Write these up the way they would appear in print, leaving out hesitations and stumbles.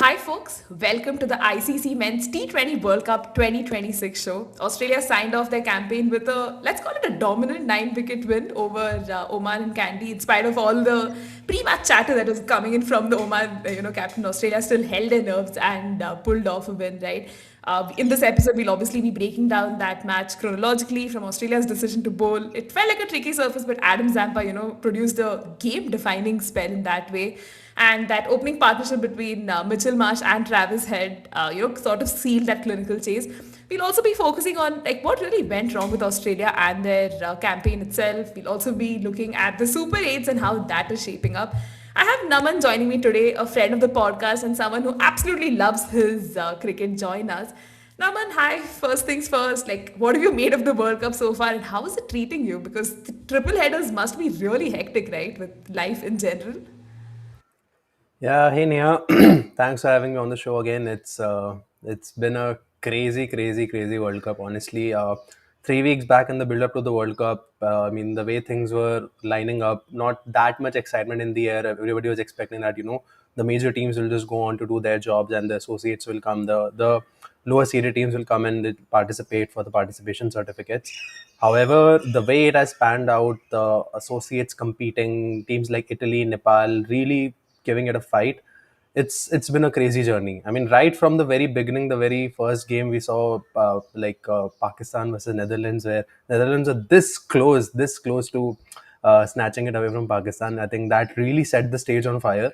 Hi, folks. Welcome to the ICC Men's T20 World Cup 2026 show. Australia signed off their campaign with a, let's call it a dominant nine-wicket win over Oman and Kandy. In spite of all the pre-match chatter that was coming in from the Oman, captain, Australia still held their nerves and pulled off a win, right? In this episode, we'll obviously be breaking down that match chronologically from Australia's decision to bowl. It felt like a tricky surface, but Adam Zampa, produced a game-defining spell in that way. And that opening partnership between Mitchell Marsh and Travis Head, sort of sealed that clinical chase. We'll also be focusing on like what really went wrong with Australia and their campaign itself. We'll also be looking at the Super 8s and how that is shaping up. I have Naman joining me today, a friend of the podcast and someone who absolutely loves his cricket. Join us. Naman, hi. First things first, like what have you made of the World Cup so far and how is it treating you? Because the triple headers must be really hectic, right, with life in general? Yeah, hey Neha, thanks for having me on the show again. It's been a crazy World Cup. Honestly, 3 weeks back in the build up to the World Cup, I mean the way things were lining up, not that much excitement in the air. Everybody was expecting that the major teams will just go on to do their jobs and the associates will come. The lower seeded teams will come and participate for the participation certificates. However, the way it has panned out, the associates competing, teams like Italy, Nepal, really giving it a fight. It's been a crazy journey. I mean, right from the very beginning, the very first game we saw, Pakistan versus Netherlands, where Netherlands are this close to snatching it away from Pakistan. I think that really set the stage on fire,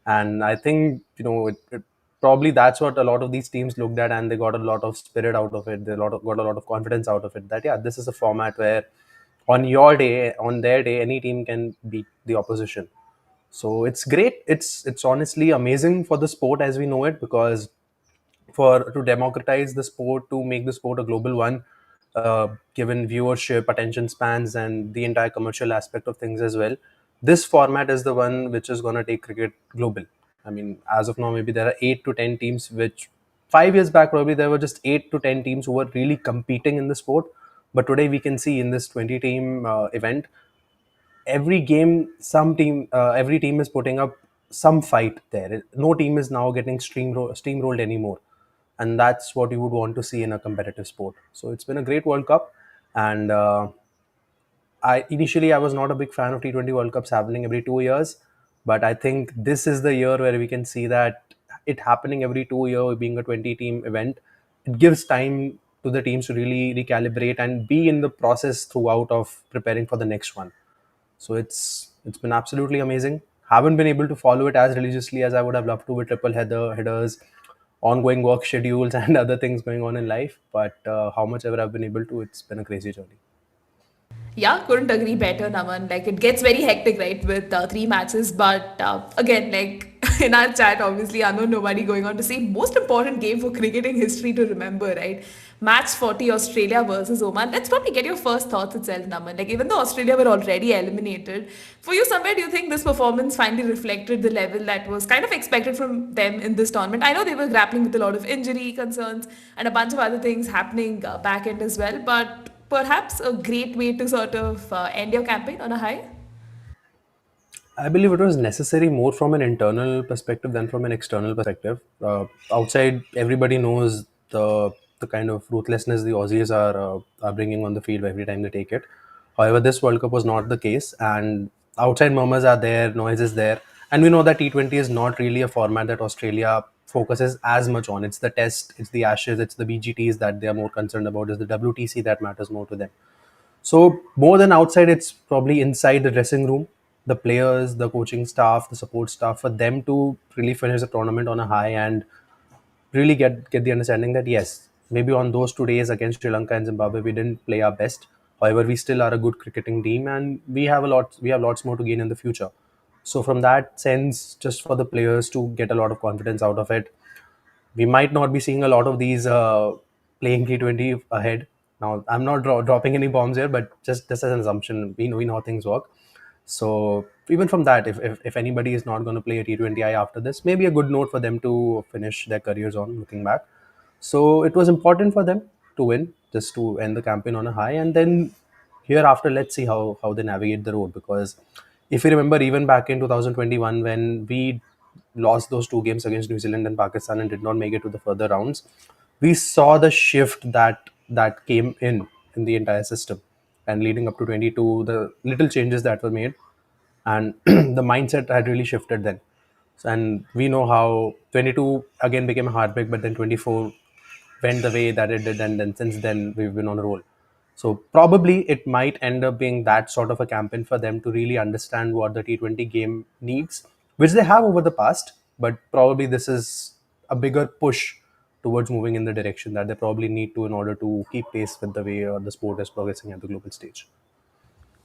and I think probably that's what a lot of these teams looked at, and they got a lot of spirit out of it. They got a lot of confidence out of it. That yeah, this is a format where on your day, on their day, any team can beat the opposition. So it's great. It's honestly amazing for the sport as we know it, because for to democratize the sport, to make the sport a global one, given viewership, attention spans, and the entire commercial aspect of things as well. This format is the one which is going to take cricket global. I mean, as of now, maybe there are 8 to 10 teams. Which 5 years back probably there were just 8 to 10 teams who were really competing in the sport. But today we can see in this 20 team event, every team is putting up some fight there. No team is now getting steamrolled anymore, and that's what you would want to see in a competitive sport. So it's been a great World Cup, and I was not a big fan of T20 World Cups happening every 2 years, but I think this is the year where we can see that it happening every 2 year, being a 20 team event, it gives time to the teams to really recalibrate and be in the process throughout of preparing for the next one. So it's been absolutely amazing. Haven't been able to follow it as religiously as I would have loved to, with headers, ongoing work schedules, and other things going on in life. But how much ever I've been able to, it's been a crazy journey. Yeah, couldn't agree better, Naman. Like it gets very hectic, right, with three matches. But again, like in our chat, obviously, I know nobody going on to say most important game for cricketing history to remember, right? Match 40, Australia versus Oman. Let's probably get your first thoughts itself, Naman. Like even though Australia were already eliminated, for you, somewhere do you think this performance finally reflected the level that was kind of expected from them in this tournament? I know they were grappling with a lot of injury concerns and a bunch of other things happening back end as well, but perhaps a great way to sort of end your campaign on a high? I believe it was necessary more from an internal perspective than from an external perspective. Outside, everybody knows the kind of ruthlessness the Aussies are bringing on the field every time they take it. However, this World Cup was not the case, and outside murmurs are there, noise is there, and we know that T20 is not really a format that Australia focuses as much on. It's the Test, it's the Ashes, it's the BGTs that they are more concerned about. It's the WTC that matters more to them. So more than outside, it's probably inside the dressing room, the players, the coaching staff, the support staff, for them to really finish the tournament on a high and really get the understanding that yes, maybe on those 2 days against Sri Lanka and Zimbabwe, we didn't play our best. However, we still are a good cricketing team, and we have lots more to gain in the future. So from that sense, just for the players to get a lot of confidence out of it, we might not be seeing a lot of these playing T20 ahead. Now, I'm not dropping any bombs here, but just as an assumption, we know how things work. So even from that, if anybody is not going to play a T20I after this, maybe a good note for them to finish their careers on, looking back. So it was important for them to win, just to end the campaign on a high, and then hereafter, let's see how they navigate the road. Because if you remember, even back in 2021, when we lost those two games against New Zealand and Pakistan and did not make it to the further rounds, we saw the shift that came in the entire system. And leading up to 22, the little changes that were made, and the mindset had really shifted then. And we know how 22 again became a heartbreak, but then 24 went the way that it did, and then since then we've been on a roll. So probably it might end up being that sort of a campaign for them to really understand what the T20 game needs, which they have over the past. But probably this is a bigger push towards moving in the direction that they probably need to in order to keep pace with the way the sport is progressing at the global stage.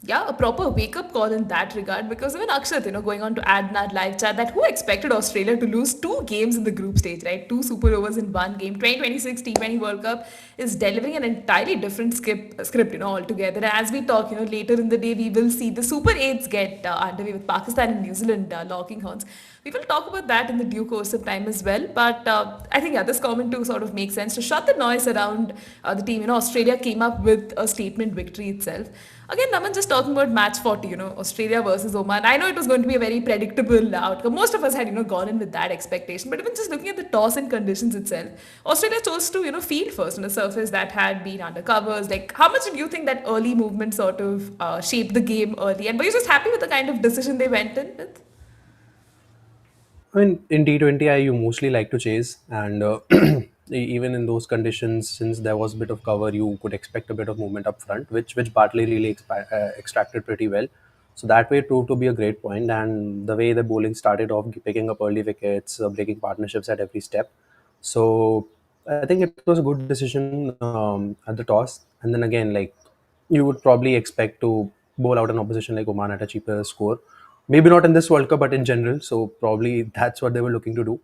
Yeah, a proper wake up call in that regard because even Akshat, going on to add in our live chat that who expected Australia to lose two games in the group stage, right? Two super overs in one game. 2026 T20 World Cup is delivering an entirely different script, altogether. And as we talk, later in the day, we will see the Super 8s get underway with Pakistan and New Zealand locking horns. We will talk about that in the due course of time as well. But I think, yeah, this comment too sort of makes sense to shut the noise around the team. Australia came up with a statement victory itself. Again, Naman, just talking about match 40, Australia versus Oman. I know it was going to be a very predictable outcome. Most of us had, gone in with that expectation. But even just looking at the toss and conditions itself, Australia chose to, field first on a surface that had been under covers. Like, how much do you think that early movement sort of shaped the game early? And were you just happy with the kind of decision they went in with? I mean, in T20, you mostly like to chase, and even in those conditions, since there was a bit of cover, you could expect a bit of movement up front, which Bartley really extracted pretty well. So that way, it proved to be a great point, and the way the bowling started off, picking up early wickets, breaking partnerships at every step. So I think it was a good decision at the toss, and then again, like you would probably expect to bowl out an opposition like Oman at a cheaper score. Maybe not in this World Cup, but in general. So probably that's what they were looking to do.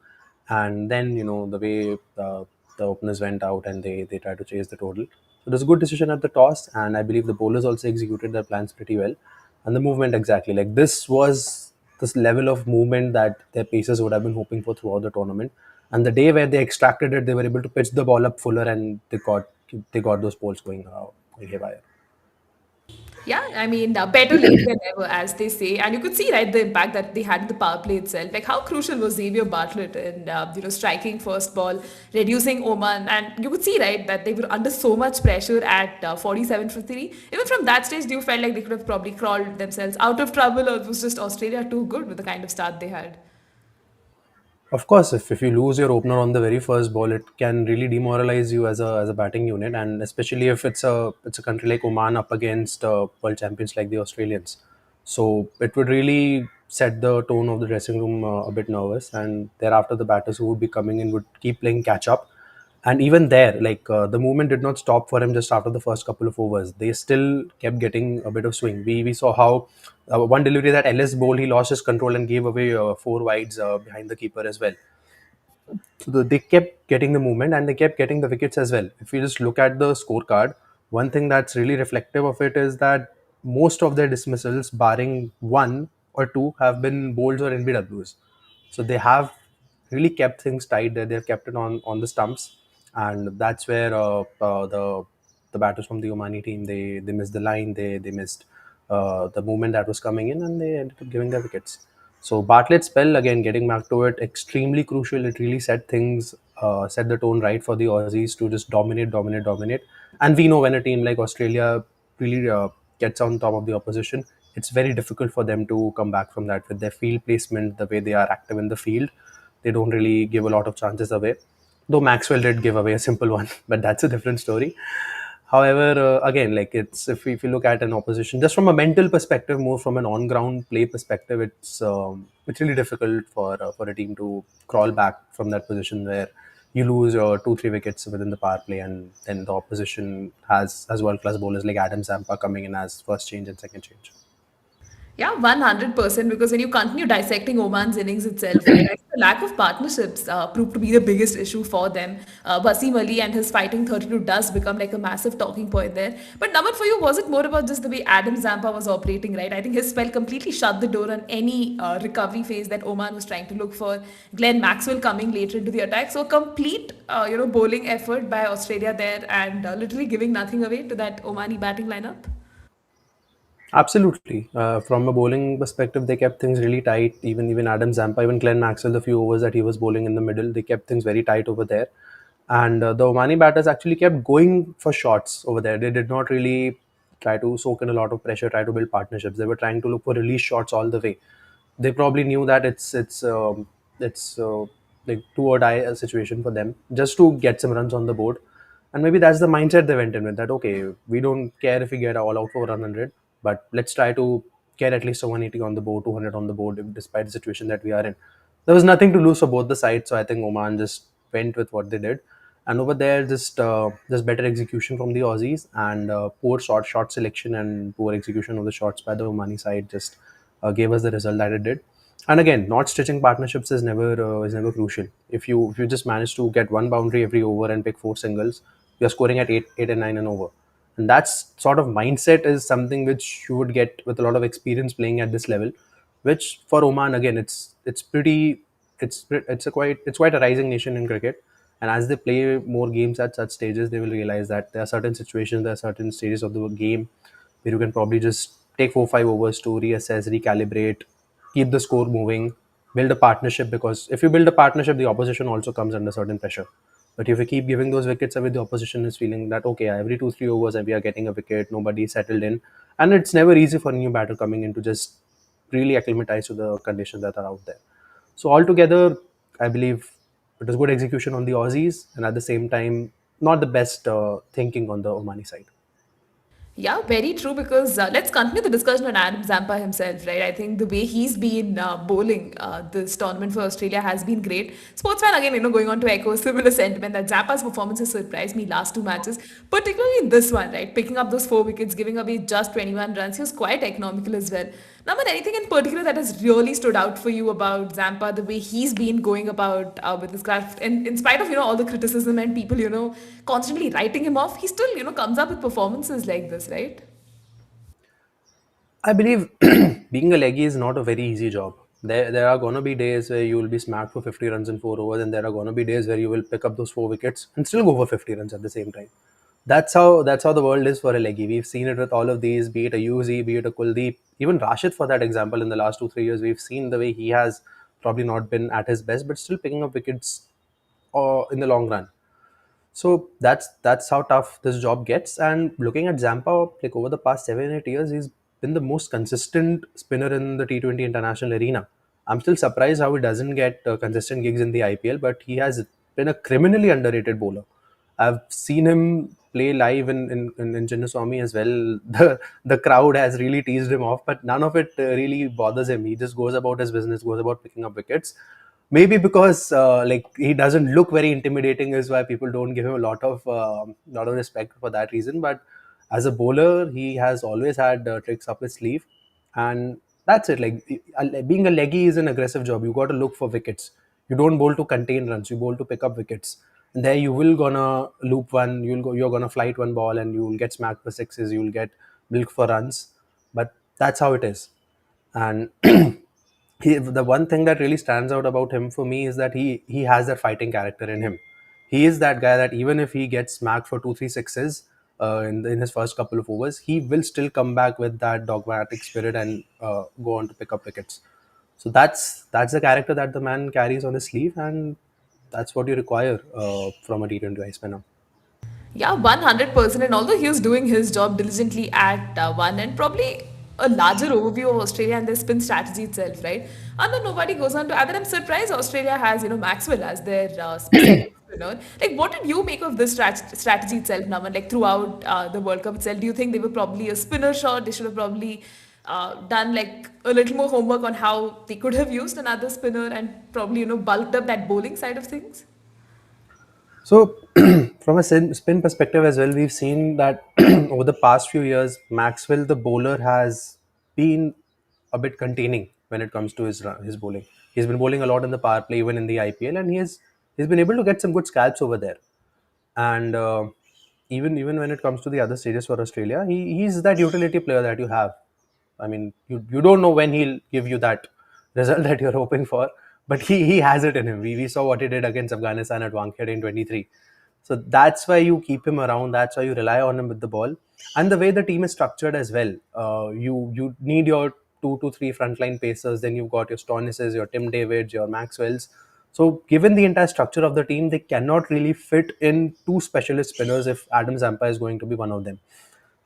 And then the way the openers went out and they tried to chase the total. So it was a good decision at the toss, and I believe the bowlers also executed their plans pretty well. And the movement exactly like this was this level of movement that their pacers would have been hoping for throughout the tournament. And the day where they extracted it, they were able to pitch the ball up fuller, and they got those poles going haywire. Yeah, I mean, better late than never, as they say. And you could see, right, the impact that they had in the power play itself. Like, how crucial was Xavier Bartlett in, striking first ball, reducing Oman. And you could see, right, that they were under so mumuch pressure at 47 for 3. Even from that stage, do you felt like they could have probably crawled themselves out of trouble, or it was just Australia too good with the kind of start they had? Of course, if you lose your opener on the very first ball, it can really demoralize you as a batting unit, and especially if it's a country like Oman up against world champions like the Australians. So it would really set the tone of the dressing room a bit nervous, and thereafter the batters who would be coming in would keep playing catch up. And even there, like the movement did not stop for him just after the first couple of overs. They still kept getting a bit of swing. We saw how one delivery that Ellis bowled, he lost his control and gave away four wides behind the keeper as well. So they kept getting the movement and they kept getting the wickets as well. If you just look at the scorecard, one thing that's really reflective of it is that most of their dismissals, barring one or two, have been bowls or NBWs. So they have really kept things tight there. They've kept it on the stumps, and that's where the batters from the Omani team, they missed the line. They missed the movement that was coming in, and they ended up giving their wickets. So Bartlett's spell, again, getting back to it, extremely crucial. It really set things, set the tone right for the Aussies to just dominate, dominate, dominate. And we know when a team like Australia really gets on top of the opposition, it's very difficult for them to come back from that with their field placement, the way they are active in the field. They don't really give a lot of chances away. Though Maxwell did give away a simple one, but that's a different story. However, again, like if you look at an opposition just from a mental perspective, more from an on-ground play perspective, it's really difficult for a team to crawl back from that position where you lose your 2-3 wickets within the power play, and then the opposition has world-class bowlers like Adam Zampa coming in as first change and second change. Yeah, 100%. Because when you continue dissecting Oman's innings itself, right, I think the lack of partnerships proved to be the biggest issue for them. Wasim Ali and his fighting 32 does become like a massive talking point there. But Naman, for you, was it more about just the way Adam Zampa was operating, right? I think his spell completely shut the door on any recovery phase that Oman was trying to look for. Glenn Maxwell coming later into the attack. So a complete, bowling effort by Australia there and literally giving nothing away to that Omani batting lineup. Absolutely. From a bowling perspective, they kept things really tight. Even Adam Zampa, even Glenn Maxwell, the few overs that he was bowling in the middle, they kept things very tight over there. And the Omani batters actually kept going for shots over there. They did not really try to soak in a lot of pressure, try to build partnerships. They were trying to look for release shots all the way. They probably knew that it's like do or die situation for them just to get some runs on the board, and maybe that's the mindset they went in with. That okay, we don't care if we get all out for 100, but let's try to get at least a 180 on the board, 200 on the board, despite the situation that we are in. There was nothing to lose for both the sides, so I think Oman just went with what they did. And over there, just better execution from the Aussies and poor shot selection and poor execution of the shots by the Omani side just gave us the result that it did. And again, not stitching partnerships is never crucial. If you just manage to get one boundary every over and pick four singles, you're scoring at eight and nine and over. And that's sort of mindset is something which you would get with a lot of experience playing at this level. Which for Oman again, it's pretty it's quite a rising nation in cricket. And as they play more games at such stages, they will realize that there are certain situations, there are certain stages of the game where you can probably just take 4 5 overs to reassess, recalibrate, keep the score moving, build a partnership. Because if you build a partnership, the opposition also comes under certain pressure. But if you keep giving those wickets away, the opposition is feeling that okay, every 2 3 overs and we are getting a wicket, nobody is settled in, and it's never easy for a new batter coming in to just really acclimatize to the conditions that are out there. So altogether, I believe it was good execution on the Aussies, and at the same time, not the best thinking on the Omani side. Yeah, very true. Because let's continue the discussion on Adam Zampa himself, right? I think the way he's been bowling this tournament for Australia has been great. Sportsman again, going on to echo similar sentiment that Zampa's performance has surprised me last two matches, particularly in this one, right? Picking up those 4 wickets, giving away just 21 runs. He was quite economical as well. Naman, anything in particular that has really stood out for you about Zampa, the way he's been going about with his craft, and in spite of all the criticism and people constantly writing him off, he still comes up with performances like this, right? I believe being a leggy is not a very easy job. There are gonna be days where you will be smacked for 50 runs in 4 overs, and there are gonna be days where you will pick up those 4 wickets and still go for 50 runs at the same time. That's how the world is for a leggy. We've seen it with all of these, be it a UZ, be it a Kuldeep, even Rashid for that example. In the last 2 3 years, we've seen the way he has probably not been at his best, but still picking up wickets in the long run. So that's how tough this job gets. And looking at Zampa, like over the past 7 8 years, he's been the most consistent spinner in the T20 international arena. I'm still surprised how he doesn't get consistent gigs in the IPL, but he has been a criminally underrated bowler. I've seen him play live in Chinnaswamy as well. The crowd has really teased him off, but none of it really bothers him. He just goes about his business, goes about picking up wickets. Maybe because like he doesn't look very intimidating is why people don't give him a lot of respect for that reason. But as a bowler, he has always had tricks up his sleeve, and that's it. Being a leggy is an aggressive job. You got to look for wickets. You don't bowl to contain runs. You bowl to pick up wickets. And there you will gonna loop one. You're gonna flight one ball, and you'll get smacked for sixes. You'll get milk for runs. But that's how it is. And the one thing that really stands out about him for me is that he has that fighting character in him. He is that guy that even if he gets smacked for 2 3 sixes in his first couple of overs, he will still come back with that dogmatic spirit and go on to pick up wickets. So that's the character that the man carries on his sleeve, and that's what you require from a T20 ice spinner. Yeah, 100%. And although he was doing his job diligently at one, and probably a larger overview of Australia and their spin strategy itself, right? And then nobody goes on to add that. I'm surprised Australia has, Maxwell as their second spinner. Like, what did you make of this strategy itself, Naman? Like, throughout the World Cup itself, do you think they were probably a spinner shot? They should have probably done like a little more homework on how they could have used another spinner and probably, bulked up that bowling side of things? So, from a spin perspective as well, we've seen that over the past few years, Maxwell, the bowler, has been a bit containing when it comes to his bowling. He's been bowling a lot in the power play, even in the IPL, and he's been able to get some good scalps over there. And even when it comes to the other stages for Australia, he's that utility player that you have. I mean, you don't know when he'll give you that result that you're hoping for, but he has it in him. We saw what he did against Afghanistan at Wankhede in 23. So that's why you keep him around. That's why you rely on him with the ball, and the way the team is structured as well. You need your 2 to 3 frontline pacers. Then you've got your Stoinis's, your Tim Davids, your Maxwell's. So given the entire structure of the team, they cannot really fit in two specialist spinners if Adam Zampa is going to be one of them.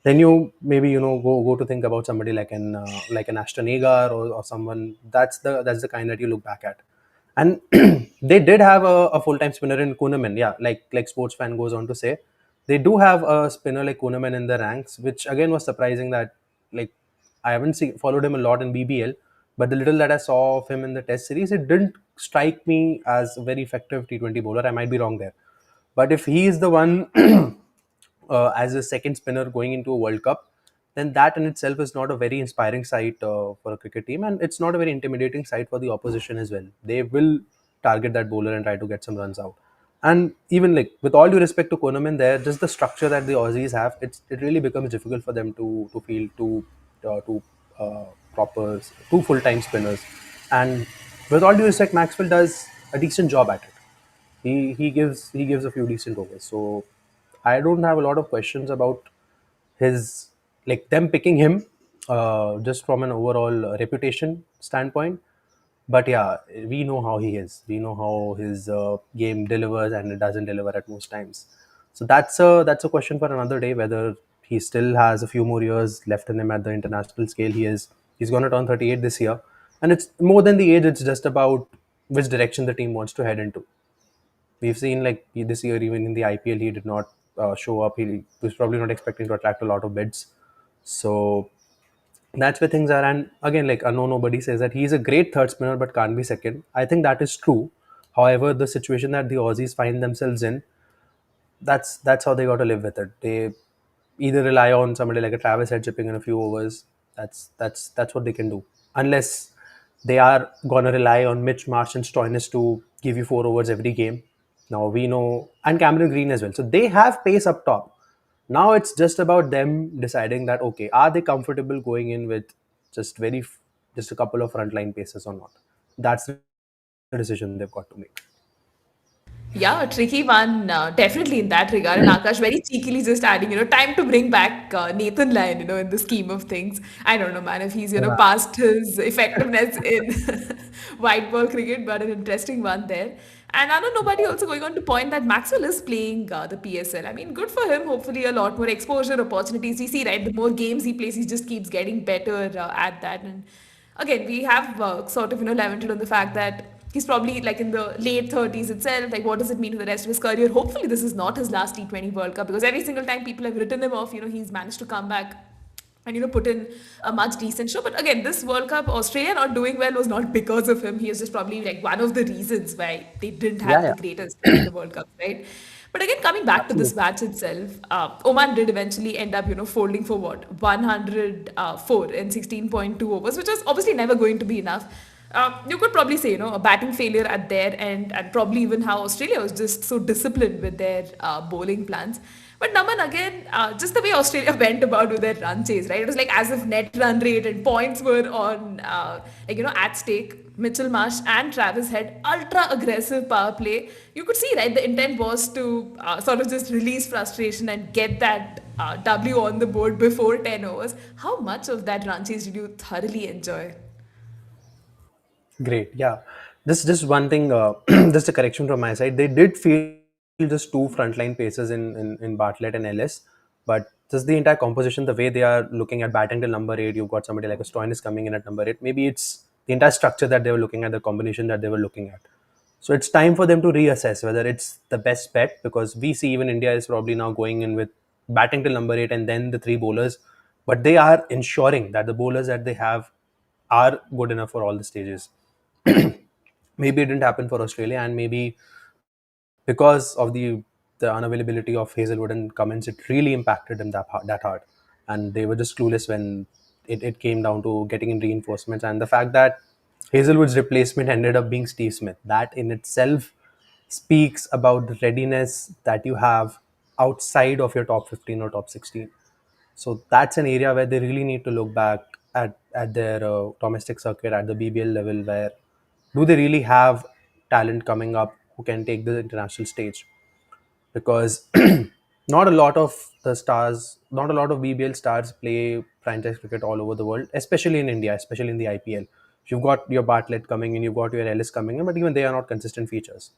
Then you maybe go to think about somebody like an Ashton Agar, or someone that's the kind that you look back at. And they did have a full time spinner in Kuhneman. Yeah, like sports fan goes on to say, they do have a spinner like Kuhneman in the ranks, which again was surprising that, like, I haven't followed him a lot in BBL, but the little that I saw of him in the Test series, it didn't strike me as a very effective T20 bowler. I might be wrong there, but if he is the one as a second spinner going into a World Cup, then that in itself is not a very inspiring sight for a cricket team, and it's not a very intimidating sight for the opposition as well. They will target that bowler and try to get some runs out. And even, like, with all due respect to Konaman, there just the structure that the Aussies have, it really becomes difficult for them to field two uh, proper two full time spinners. And with all due respect, Maxwell does a decent job at it. He gives a few decent overs. So I don't have a lot of questions about his, like, them picking him just from an overall reputation standpoint. But yeah, we know how he is. We know how his game delivers, and it doesn't deliver at most times. So that's a question for another day, whether he still has a few more years left in him at the international scale. He's going to turn 38 this year, and it's more than the age. It's just about which direction the team wants to head into. We've seen, like, this year, even in the IPL, he did not show up. He was probably not expecting to attract a lot of bids. So that's where things are. And again, like, I know nobody says that he's a great third spinner but can't be second. I think that is true. However, the situation that the Aussies find themselves in, that's how they got to live with it. They either rely on somebody like a Travis Head chipping in a few overs. That's what they can do, unless they are gonna rely on Mitch Marsh and Stoinis to give you 4 overs every game. Now we know, and Cameron Green as well. So they have pace up top. Now it's just about them deciding that, okay, are they comfortable going in with just just a couple of frontline paces or not? That's the decision they've got to make. Yeah, a tricky one, definitely in that regard. And Akash very cheekily just adding, time to bring back Nathan Lyon, in the scheme of things. I don't know, man, if he's, past his effectiveness in white ball cricket, but an interesting one there. And I know nobody also going on to point that Maxwell is playing the PSL. I mean, good for him. Hopefully, a lot more exposure opportunities. We see, right? The more games he plays, he just keeps getting better at that. And again, we have sort of lamented on the fact that he's probably like in the late 30s itself. Like, what does it mean to the rest of his career? Hopefully, this is not his last T20 World Cup, because every single time people have written him off, he's managed to come back and put in a much decent show. But again, this World Cup, Australia not doing well was not because of him. He is just probably like one of the reasons why they didn't Yeah, have the yeah, greatest in the World Cup, right? But again, coming back to this absolutely. match itself, Oman did eventually end up, folding for what, 104 in 16.2 overs, which was obviously never going to be enough. You could probably say, a batting failure at their end, and probably even how Australia was just so disciplined with their bowling plans. But Naman, again, just the way Australia went about with their run chase, right? It was like as if net run rate and points were on, at stake. Mitchell Marsh and Travis had ultra aggressive power play. You could see, right? The intent was to sort of just release frustration and get that W on the board before 10 overs. How much of that run chase did you thoroughly enjoy? Great. Yeah. Just one thing, just a correction from my side. They did field just two frontline paces in Bartlett and Ellis, but just the entire composition, the way they are looking at batting till number eight, you've got somebody like a Stoinis coming in at number eight. Maybe it's the entire structure that they were looking at, the combination that they were looking at. So it's time for them to reassess whether it's the best bet, because we see even India is probably now going in with batting till number eight and then the three bowlers, but they are ensuring that the bowlers that they have are good enough for all the stages. Maybe it didn't happen for Australia, and maybe because of the unavailability of Hazelwood and Cummins, it really impacted them that hard, and they were just clueless when it came down to getting in reinforcements. And the fact that Hazelwood's replacement ended up being Steve Smith, that in itself speaks about the readiness that you have outside of your top 15 or top 16. So that's an area where they really need to look back at their domestic circuit at the BBL level, where do they really have talent coming up who can take the international stage? because not a lot of the stars, not a lot of BBL stars play franchise cricket all over the world, especially in India, especially in the IPL. You've got your Bartlett coming in, you've got your Ellis coming in, but even they are not consistent features.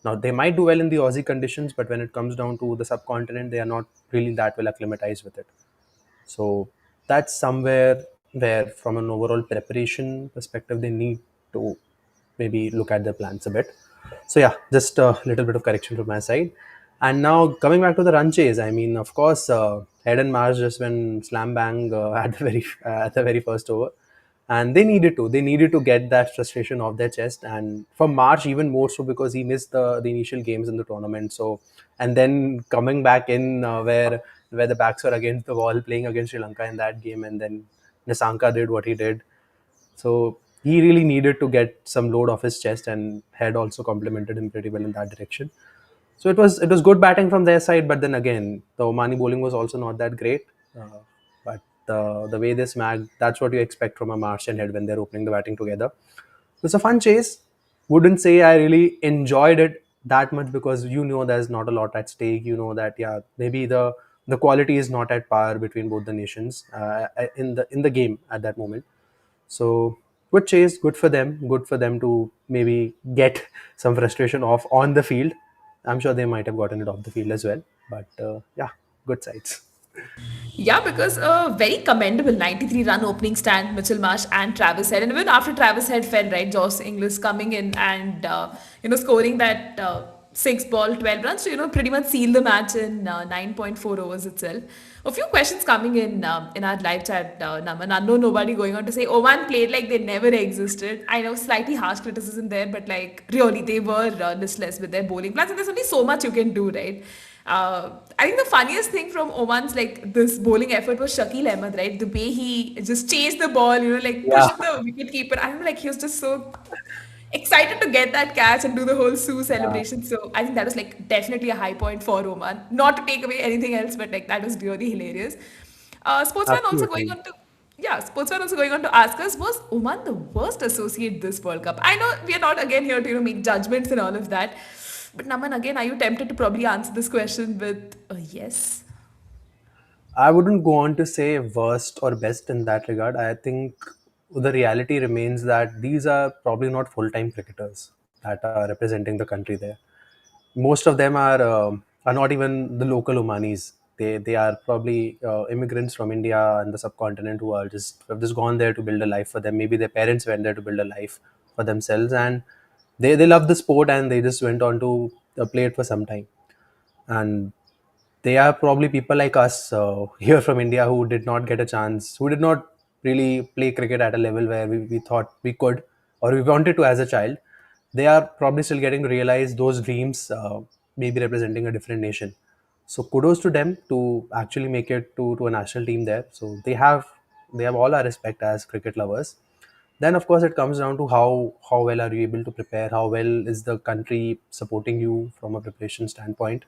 Now, they might do well in the Aussie conditions, but when it comes down to the subcontinent, they are not really that well acclimatized with it. So that's somewhere where, from an overall preparation perspective, they need to maybe look at their plans a bit. So yeah, just a little bit of correction from my side. And now coming back to the run chase, I mean, of course, Head and Marsh just went slam bang at the very first over, and they needed to get that frustration off their chest. And for Marsh, even more so because he missed the initial games in the tournament. So and then coming back in where the backs were against the wall, playing against Sri Lanka in that game, and then Nasanka did what he did. So he really needed to get some load off his chest, and Head also complimented him pretty well in that direction. So it was good batting from their side, but then again, the Omani bowling was also not that great. But the way they smacked, that's what you expect from a Marsh and Head when they're opening the batting together. It's a fun chase. Wouldn't say I really enjoyed it that much because there's not a lot at stake. You know that yeah, maybe the quality is not at par between both the nations in the game at that moment. So good chase, good for them to maybe get some frustration off on the field. I'm sure they might have gotten it off the field as well. But yeah, good sides. Yeah, because a very commendable 93 run opening stand, Mitchell Marsh and Travis Head. And even after Travis Head fell, right, Josh Inglis coming in and, scoring that 6 ball, 12 runs to, pretty much seal the match in 9.4 overs itself. A few questions coming in our live chat, Naman. Unknown nobody going on to say Oman played like they never existed. I know slightly harsh criticism there, but like really they were listless with their bowling plans. And there's only so much you can do, right? I think the funniest thing from Oman's like this bowling effort was Shakil Ahmed, right? The way he just chased the ball, like Yeah, pushing the wicket keeper. I remember like he was just so excited to get that catch and do the whole Sue yeah, celebration. So I think that was like definitely a high point for Oman. Not to take away anything else, but like that was really hilarious. Sportsman also going absolutely. on to Sportsman also going on to ask us, was Oman the worst associate this World Cup? I know we are not again here to make judgments and all of that, but Naman, again, are you tempted to probably answer this question with a yes? I wouldn't go on to say worst or best in that regard. I think the reality remains that these are probably not full time cricketers that are representing the country there. Most of them are not even the local Omanis. They are probably immigrants from India and the subcontinent who are just have just gone there to build a life for them. Maybe their parents went there to build a life for themselves, and they love the sport and they just went on to play it for some time. And they are probably people like us here from India who did not get a chance, who did not really play cricket at a level where we thought we could or we wanted to as a child. They are probably still getting to realize those dreams, maybe representing a different nation. So kudos to them to actually make it to a national team there. So they have all our respect as cricket lovers. Then of course it comes down to how well are you able to prepare, how well is the country supporting you from a preparation standpoint,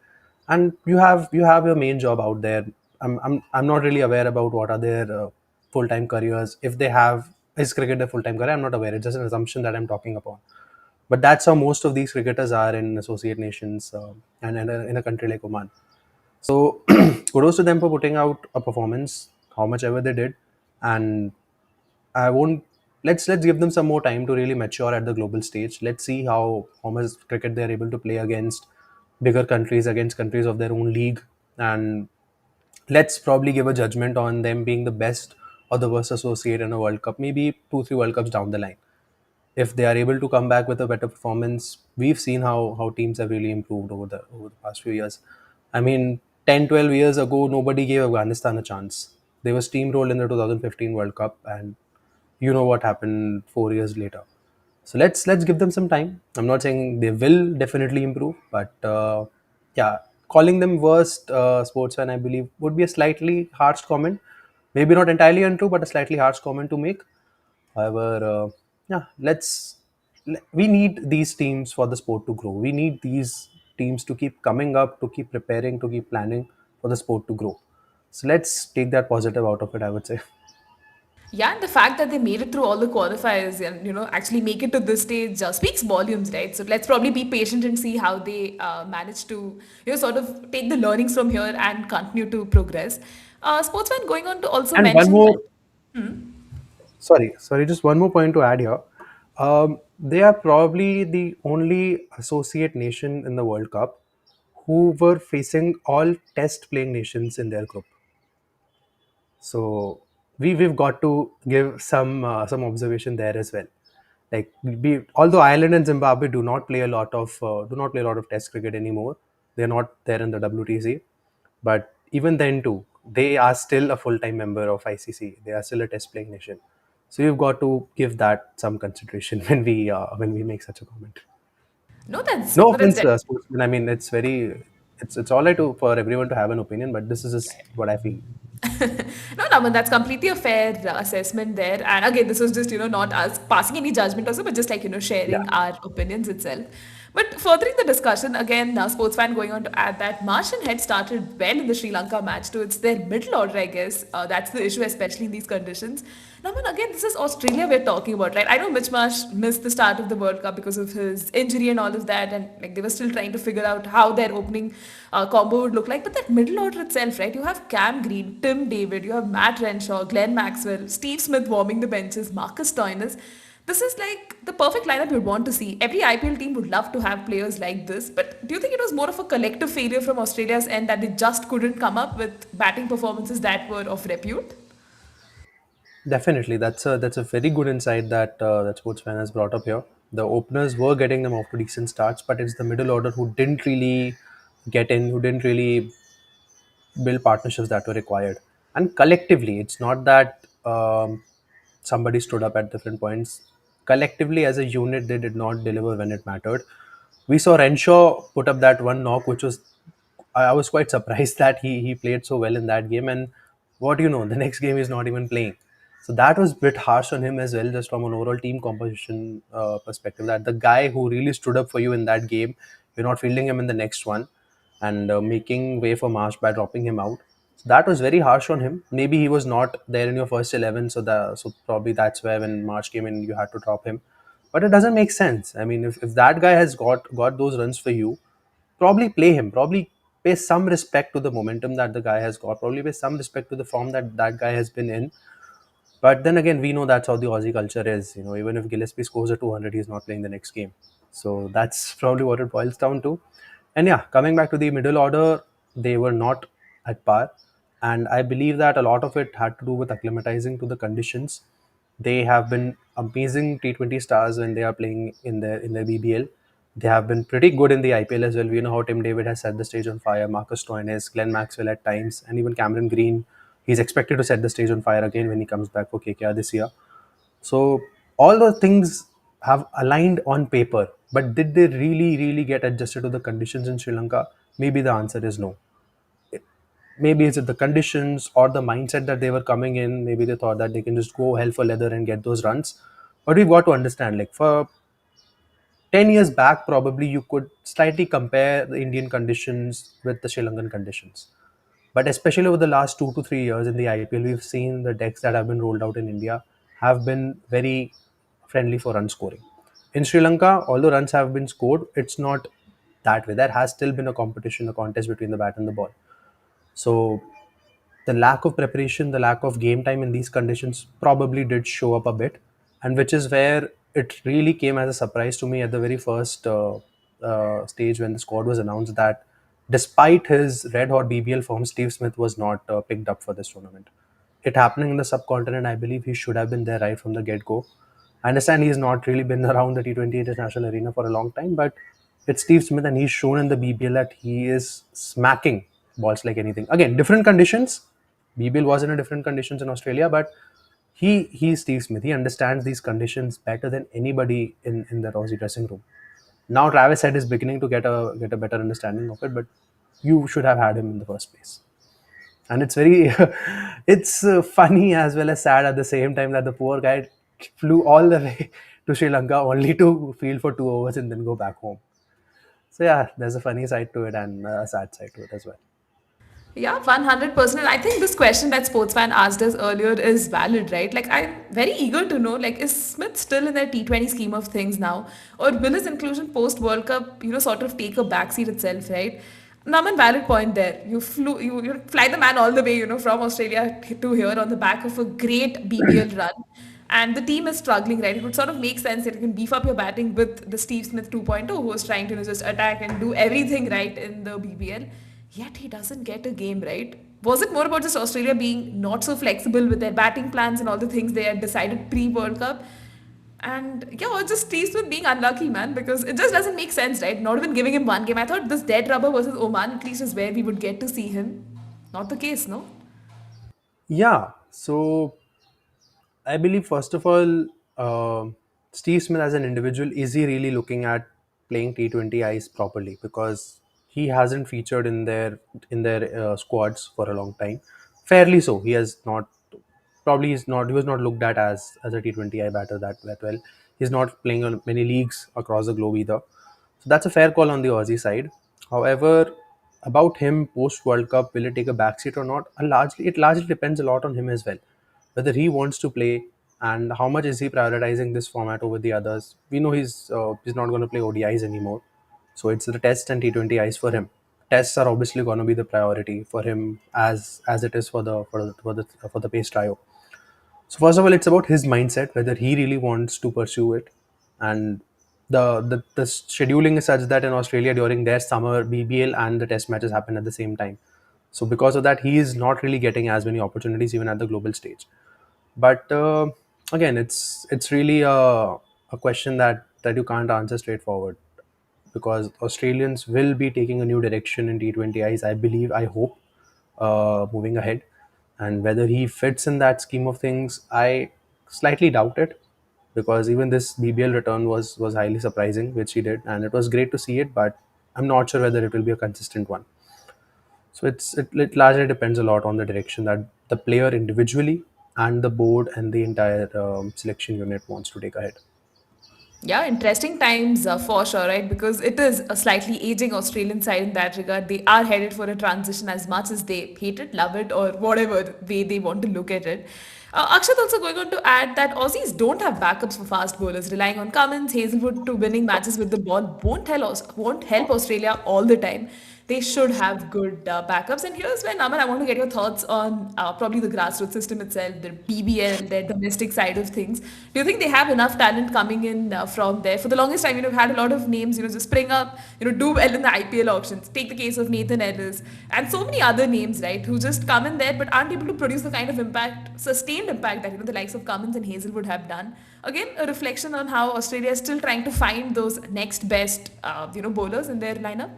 and you have your main job out there. I'm not really aware about what are their full-time careers, if they have, is cricket their full-time career. I'm not aware, it's just an assumption that I'm talking upon, but that's how most of these cricketers are in associate nations, and in a country like Oman. So kudos to them for putting out a performance, how much ever they did, and I won't. Let's give them some more time to really mature at the global stage. Let's see how much cricket they're able to play against bigger countries, against countries of their own league, and let's probably give a judgment on them being the best or the worst associate in a World Cup, maybe 2 3 World Cups down the line. If they are able to come back with a better performance, we've seen how teams have really improved over the past few years. I mean, 10 12 years ago, nobody gave Afghanistan a chance. They were steamrolled in the 2015 World Cup, and you know what happened 4 years later. So let's give them some time. I'm not saying they will definitely improve, but yeah, calling them worst sportsman, I believe, would be a slightly harsh comment. Maybe not entirely untrue, but a slightly harsh comment to make. However, yeah, we need these teams for the sport to grow. We need these teams to keep coming up, to keep preparing, to keep planning for the sport to grow. So let's take that positive out of it, I would say. Yeah, and the fact that they made it through all the qualifiers and actually make it to this stage speaks volumes, right? So let's probably be patient and see how they manage to sort of take the learnings from here and continue to progress. Sportsman going on to also And one mention that. more, sorry, just one more point to add here. They are probably the only associate nation in the World Cup who were facing all test playing nations in their group. So we've got to give some observation there as well. Like although Ireland and Zimbabwe do not play a lot of Test cricket anymore. They're not there in the WTC, but even then too, they are still a full time member of ICC. They are still a Test playing nation. So you've got to give that some consideration when we make such a comment. No, that's No no, that's offense, sportsmen. I mean, it's all right for everyone to have an opinion, but this is just what I feel. no, Naman, that's completely a fair assessment there. And again, this was just, not us passing any judgment also, but just like, Yeah. sharing our opinions itself. But furthering the discussion, again, sports fan going on to add that Marsh and Head started well in the Sri Lanka match too. It's their middle order, I guess. That's the issue, especially in these conditions. Naman, again, this is Australia we're talking about, right? I know Mitch Marsh missed the start of the World Cup because of his injury and all of that, and like they were still trying to figure out how their opening combo would look like. But that middle order itself, right? You have Cam Green, Tim David, you have Matt Renshaw, Glenn Maxwell, Steve Smith warming the benches, Marcus Stoinis. This is like the perfect lineup you'd want to see. Every IPL team would love to have players like this. But do you think it was more of a collective failure from Australia's end that they just couldn't come up with batting performances that were of repute? Definitely, that's a very good insight that sportsman has brought up here. The openers were getting them off to decent starts, but it's the middle order who didn't really get in, who didn't really build partnerships that were required. And collectively, it's not that somebody stood up at different points. Collectively, as a unit, they did not deliver when it mattered. We saw Renshaw put up that one knock, which was I was quite surprised that he played so well in that game. And what do you know, the next game he's not even playing. So that was a bit harsh on him as well, just from an overall team composition perspective. That the guy who really stood up for you in that game, you're not fielding him in the next one, and making way for Marsh by dropping him out. So that was very harsh on him. Maybe he was not there in your first 11, so probably that's where when Marsh came in, you had to drop him. But it doesn't make sense. I mean, if that guy has got those runs for you, probably play him. Probably pay some respect to the momentum that the guy has got. Probably pay some respect to the form that that guy has been in. But then again, we know that's how the Aussie culture is. You know, even if Gillespie scores a 200, he's not playing the next game. So that's probably what it boils down to. And yeah, coming back to the middle order, they were not at par. And I believe that a lot of it had to do with acclimatizing to the conditions. They have been amazing T20 stars when they are playing in their BBL. They have been pretty good in the IPL as well. We know how Tim David has set the stage on fire, Marcus Stoinis, Glenn Maxwell at times, and even Cameron Green. He's expected to set the stage on fire again when he comes back for KKR this year. So all the things have aligned on paper, but did they really, really get adjusted to the conditions in Sri Lanka? Maybe the answer is no. Maybe is it the conditions or the mindset that they were coming in? Maybe they thought that they can just go hell for leather and get those runs. But we've got to understand, like for 10 years back, probably you could slightly compare the Indian conditions with the Sri Lankan conditions. But especially over the last 2 to 3 years in the IPL, we've seen the decks that have been rolled out in India have been very friendly for run scoring. In Sri Lanka, although runs have been scored, it's not that way. There has still been a competition, a contest between the bat and the ball. So the lack of preparation, the lack of game time in these conditions probably did show up a bit, and which is where it really came as a surprise to me at the very first stage when the squad was announced that despite his red hot BBL form, Steve Smith was not picked up for this tournament. It happening in the subcontinent, I believe he should have been there right from the get go. I understand he's not really been around the T20 international arena for a long time, but it's Steve Smith and he's shown in the BBL that he is smacking balls like anything. Again, different conditions. BBL was in a different conditions in Australia, but he's Steve Smith. He understands these conditions better than anybody in that Aussie dressing room. Now Travis Head is beginning to get a better understanding of it, but you should have had him in the first place. And it's very it's funny as well as sad at the same time that the poor guy flew all the way to Sri Lanka only to field for 2 overs and then go back home. So yeah, there's a funny side to it and a sad side to it as well. Yeah, 100%. I think this question that Sportsfan asked us earlier is valid, right? Like, I'm very eager to know, like, is Smith still in their T20 scheme of things now? Or will his inclusion post World Cup, sort of take a backseat itself, right? Naman, valid point there. You fly the man all the way, from Australia to here on the back of a great BBL run. And the team is struggling, right? It would sort of make sense that you can beef up your batting with the Steve Smith 2.0, who was trying to just attack and do everything right in the BBL. Yet he doesn't get a game, right? Was it more about just Australia being not so flexible with their batting plans and all the things they had decided pre World Cup? And yeah, or just Steve Smith being unlucky, man, because it just doesn't make sense, right? Not even giving him one game. I thought this dead rubber versus Oman at least is where we would get to see him. Not the case, no? Yeah, so I believe first of all, Steve Smith as an individual, is he really looking at playing T20 Ice properly? Because he hasn't featured in their squads for a long time. Fairly so, he has not. Probably he's not. He was not looked at as a T20 I batter that well. He's not playing on many leagues across the globe either. So that's a fair call on the Aussie side. However, about him post World Cup, will it take a backseat or not? It largely depends a lot on him as well, whether he wants to play and how much is he prioritizing this format over the others. We know he's not going to play ODIs anymore, so it's the Test and T20 Is for him. Tests are obviously going to be the priority for him as it is for the pace trio. So first of all, it's about his mindset, whether he really wants to pursue it, and the scheduling is such that in Australia during their summer BBL and the Test matches happen at the same time. So because of that, he is not really getting as many opportunities even at the global stage. But again, it's really a question that you can't answer straightforward, because Australians will be taking a new direction in T20Is, I believe, I hope, moving ahead. And whether he fits in that scheme of things, I slightly doubt it, because even this BBL return was highly surprising, which he did, and it was great to see it, but I'm not sure whether it will be a consistent one. So it largely depends a lot on the direction that the player individually and the board and the entire selection unit wants to take ahead. Yeah, interesting times for sure, right? Because it is a slightly aging Australian side in that regard. They are headed for a transition as much as they hate it, love it, or whatever way they want to look at it. Akshat also going on to add that Aussies don't have backups for fast bowlers. Relying on Cummins, Hazelwood to winning matches with the ball won't help Australia all the time. They should have good backups. And here's where, Naman, I want to get your thoughts on probably the grassroots system itself, the BBL, their domestic side of things. Do you think they have enough talent coming in from there? For the longest time, we've had a lot of names, just spring up, do well in the IPL auctions. Take the case of Nathan Ellis and so many other names, right, who just come in there but aren't able to produce the kind of impact, sustained impact that, the likes of Cummins and Hazelwood have done. Again, a reflection on how Australia is still trying to find those next best, bowlers in their lineup.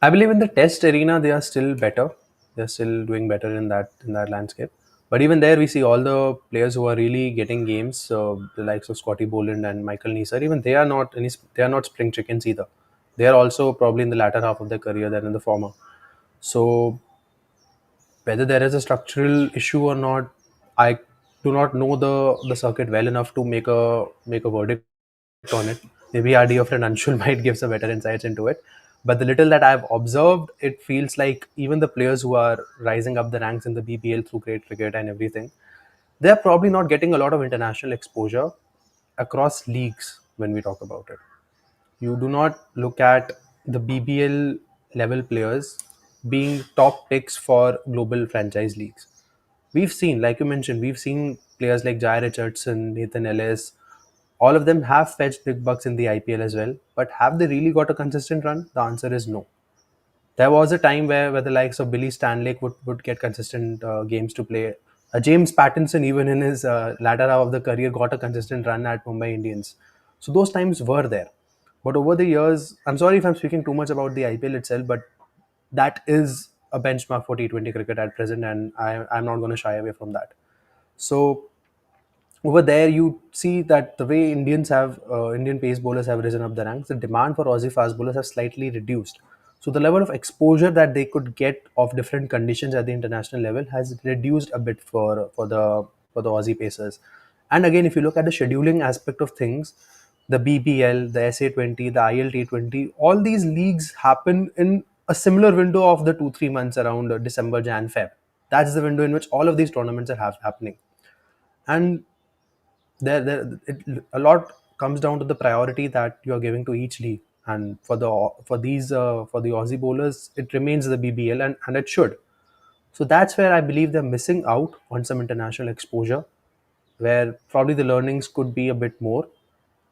I believe in the test arena they are still better. They're still doing better in that landscape. But even there, we see all the players who are really getting games, the likes of Scotty Boland and Michael Neser. Even they are not spring chickens either. They are also probably in the latter half of their career than in the former. So whether there is a structural issue or not, I do not know the circuit well enough to make a verdict on it. Maybe our dear friend Anshul might give some better insights into it. But the little that I've observed, it feels like even the players who are rising up the ranks in the BBL through great cricket and everything, they're probably not getting a lot of international exposure across leagues when we talk about it. You do not look at the BBL level players being top picks for global franchise leagues. We've seen, like you mentioned, we've seen players like Jai Richardson, Nathan Ellis, all of them have fetched big bucks in the IPL as well. But have they really got a consistent run? The answer is no. There was a time where the likes of Billy Stanlake would get consistent games to play. James Pattinson, even in his latter half of the career, got a consistent run at Mumbai Indians. So those times were there. But over the years, I'm sorry if I'm speaking too much about the IPL itself, but that is a benchmark for T20 cricket at present, and I'm not going to shy away from that. So over there you see that the way Indian pace bowlers have risen up the ranks, the demand for Aussie fast bowlers has slightly reduced. So the level of exposure that they could get of different conditions at the international level has reduced a bit for the Aussie pacers. And again, if you look at the scheduling aspect of things, the BBL, the SA20, the ILT20, all these leagues happen in a similar window of the 2 3 months around December, Jan, Feb. That's the window in which all of these tournaments are happening. And a lot comes down to the priority that you are giving to each league. And for the Aussie bowlers, it remains the BBL, and it should. So that's where I believe they're missing out on some international exposure, where probably the learnings could be a bit more,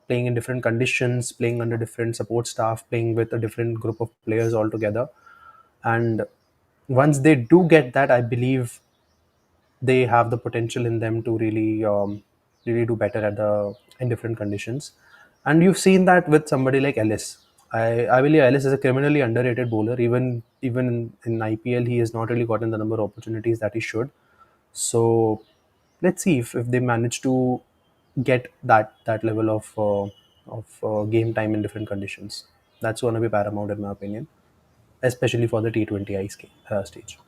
playing in different conditions, playing under different support staff, playing with a different group of players altogether. And once they do get that, I believe they have the potential in them to really do better at the in different conditions. And you've seen that with somebody like Ellis. I believe Ellis is a criminally underrated bowler. Even in IPL, he has not really gotten the number of opportunities that he should. So let's see if they manage to get that level of game time in different conditions. That's going to be paramount in my opinion, especially for the T20 stage.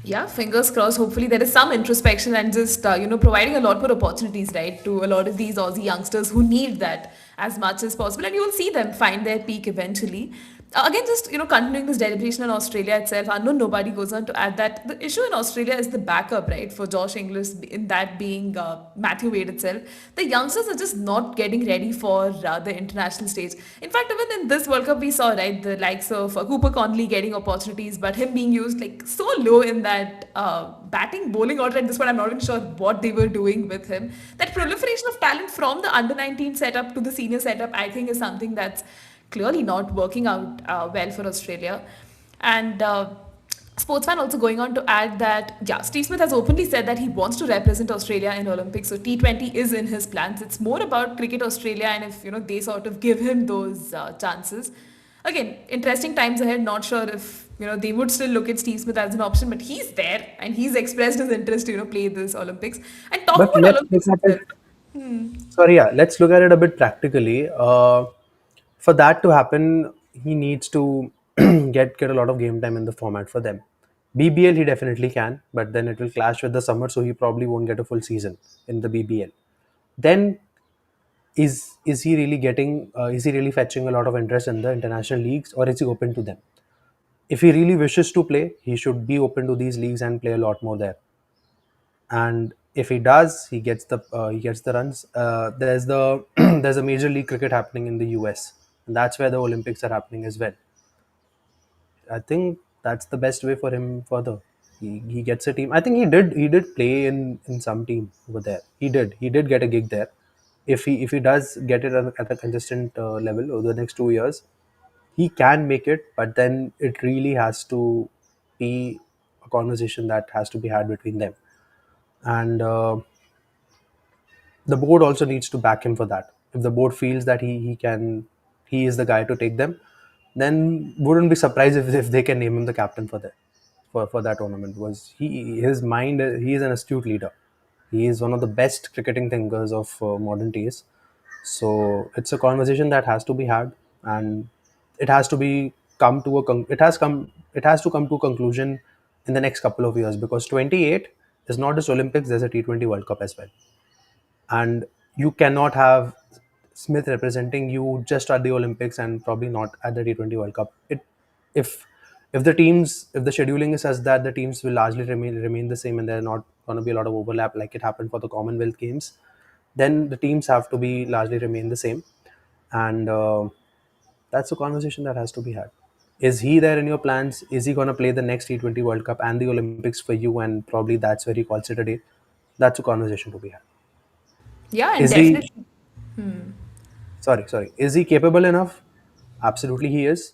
Yeah, fingers crossed. Hopefully, there is some introspection and just providing a lot more opportunities, right, to a lot of these Aussie youngsters who need that as much as possible, and you will see them find their peak eventually. Again, just continuing this deliberation on Australia itself, unknown nobody goes on to add that the issue in Australia is the backup, right, for Josh Inglis, in that being Matthew Wade itself. The youngsters are just not getting ready for the international stage. In fact, even in this World Cup, we saw, right, the likes of Cooper Conley getting opportunities, but him being used like so low in that batting bowling order at this point. I'm not even sure what they were doing with him. That proliferation of talent from the under 19 setup to the senior setup, I think, is something that's clearly not working out well for Australia. And Sportsman also going on to add that, yeah, Steve Smith has openly said that he wants to represent Australia in Olympics. So T20 is in his plans. It's more about Cricket Australia, and if they sort of give him those chances. Again, interesting times ahead. Not sure if they would still look at Steve Smith as an option, but he's there and he's expressed his interest to play this Olympics. And talking But about let's look Olympics at itself. it. Sorry, yeah, let's look at it a bit practically. For that to happen, he needs to get a lot of game time in the format for them. BBL he definitely can, but then it will clash with the summer, so he probably won't get a full season in the BBL. Then is he really getting? Is he really fetching a lot of interest in the international leagues, or is he open to them? If he really wishes to play, he should be open to these leagues and play a lot more there. And if he does, he gets the runs. There's the there's a major league cricket happening in the US, and that's where the Olympics are happening as well. I think that's the best way for him further. He gets a team. I think he did play in some team over there. He did get a gig there. If he does get it at a consistent level over the next 2 years, he can make it. But then it really has to be a conversation that has to be had between them. And the board also needs to back him for that. If the board feels that he is the guy to take them, then wouldn't be surprised if they can name him the captain for that tournament. Because he is an astute leader. He is one of the best cricketing thinkers of modern days. So it's a conversation that has to be had, and it has to be come to a it has to come to a conclusion in the next couple of years, because 28 is not just Olympics. There's a T20 World Cup as well, and you cannot have Smith representing you just at the Olympics and probably not at the T20 World Cup. If if the scheduling is such that the teams will largely remain the same and there are not going to be a lot of overlap like it happened for the Commonwealth Games, then the teams have to be largely remain the same, and that's a conversation that has to be had. Is he there in your plans? Is he going to play the next T20 World Cup and the Olympics for you? And probably that's where he calls it a day. That's a conversation to be had. Yeah, and Is he definitely. sorry, is he capable enough? Absolutely he is.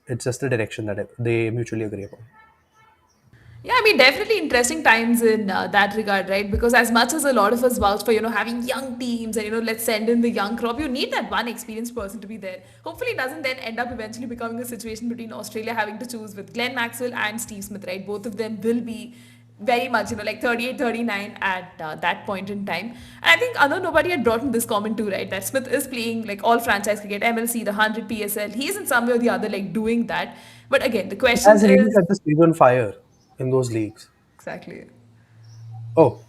It's just the direction that they mutually agree upon. Yeah, I mean, definitely interesting times in that regard, right? Because as much as a lot of us vouch for, having young teams and, let's send in the young crop, you need that one experienced person to be there. Hopefully, it doesn't then end up eventually becoming a situation between Australia having to choose with Glenn Maxwell and Steve Smith, right? Both of them will be very much, like 38, 39 at that point in time. And I think other nobody had brought in this comment too, right? That Smith is playing like all franchise cricket, MLC, the 100 PSL. He is in some way or the other like doing that. But again, the He question has really is set the stage on fire in those leagues. exactly. Oh,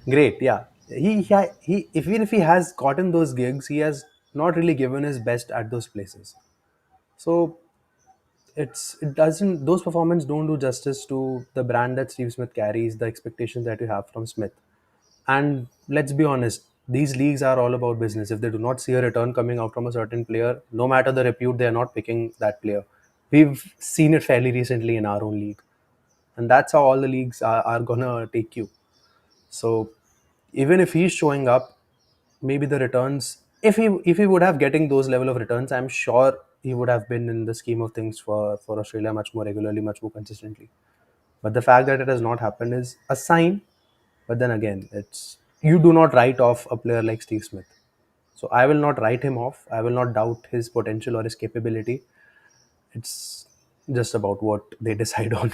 great! Yeah, he even if he has gotten those gigs, he has not really given his best at those places. So it doesn't, those performances don't do justice to the brand that Steve Smith carries, the expectations that you have from Smith. And let's be honest, these leagues are all about business. If they do not see a return coming out from a certain player, no matter the repute, they are not picking that player. We've seen it fairly recently in our own league, and that's how all the leagues are gonna take you. So even if he's showing up, maybe the returns, if he would have getting those level of returns, I'm sure he would have been in the scheme of things for Australia much more regularly, much more consistently. But the fact that it has not happened is a sign. But then again, it's, you do not write off a player like Steve Smith. So I will not write him off. I will not doubt his potential or his capability. It's just about what they decide on.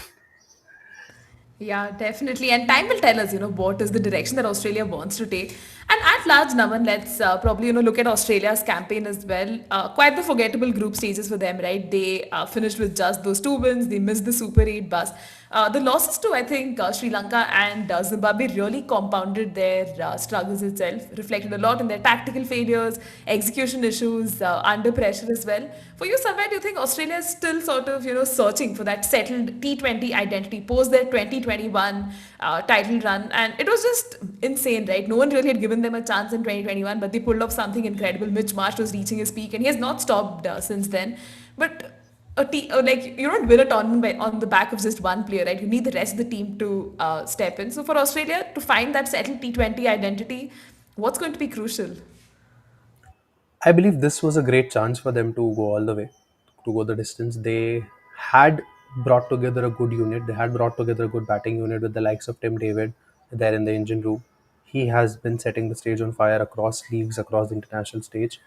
Yeah, definitely. And time will tell us, what is the direction that Australia wants to take. And at large, Naman, let's probably, look at Australia's campaign as well. Quite the forgettable group stages for them, right? They finished with just those two wins. They missed the Super 8 bus. The losses to, I think, Sri Lanka and Zimbabwe really compounded their struggles itself, reflected a lot in their tactical failures, execution issues, under pressure as well. For you, Samir, do you think Australia is still sort of, searching for that settled T20 identity post their 2021 title run? And it was just insane, right? No one really had given them a chance in 2021, but they pulled off something incredible. Mitch Marsh was reaching his peak, and he has not stopped since then. But like you don't win a tournament on the back of just one player, right? You need the rest of the team to step in. So for Australia to find that settled T20 identity, what's going to be crucial? I believe this was a great chance for them to go all the way, to go the distance. They had brought together a good unit. They had brought together a good batting unit with the likes of Tim David there in the engine room. He has been setting the stage on fire across leagues, across the international stage.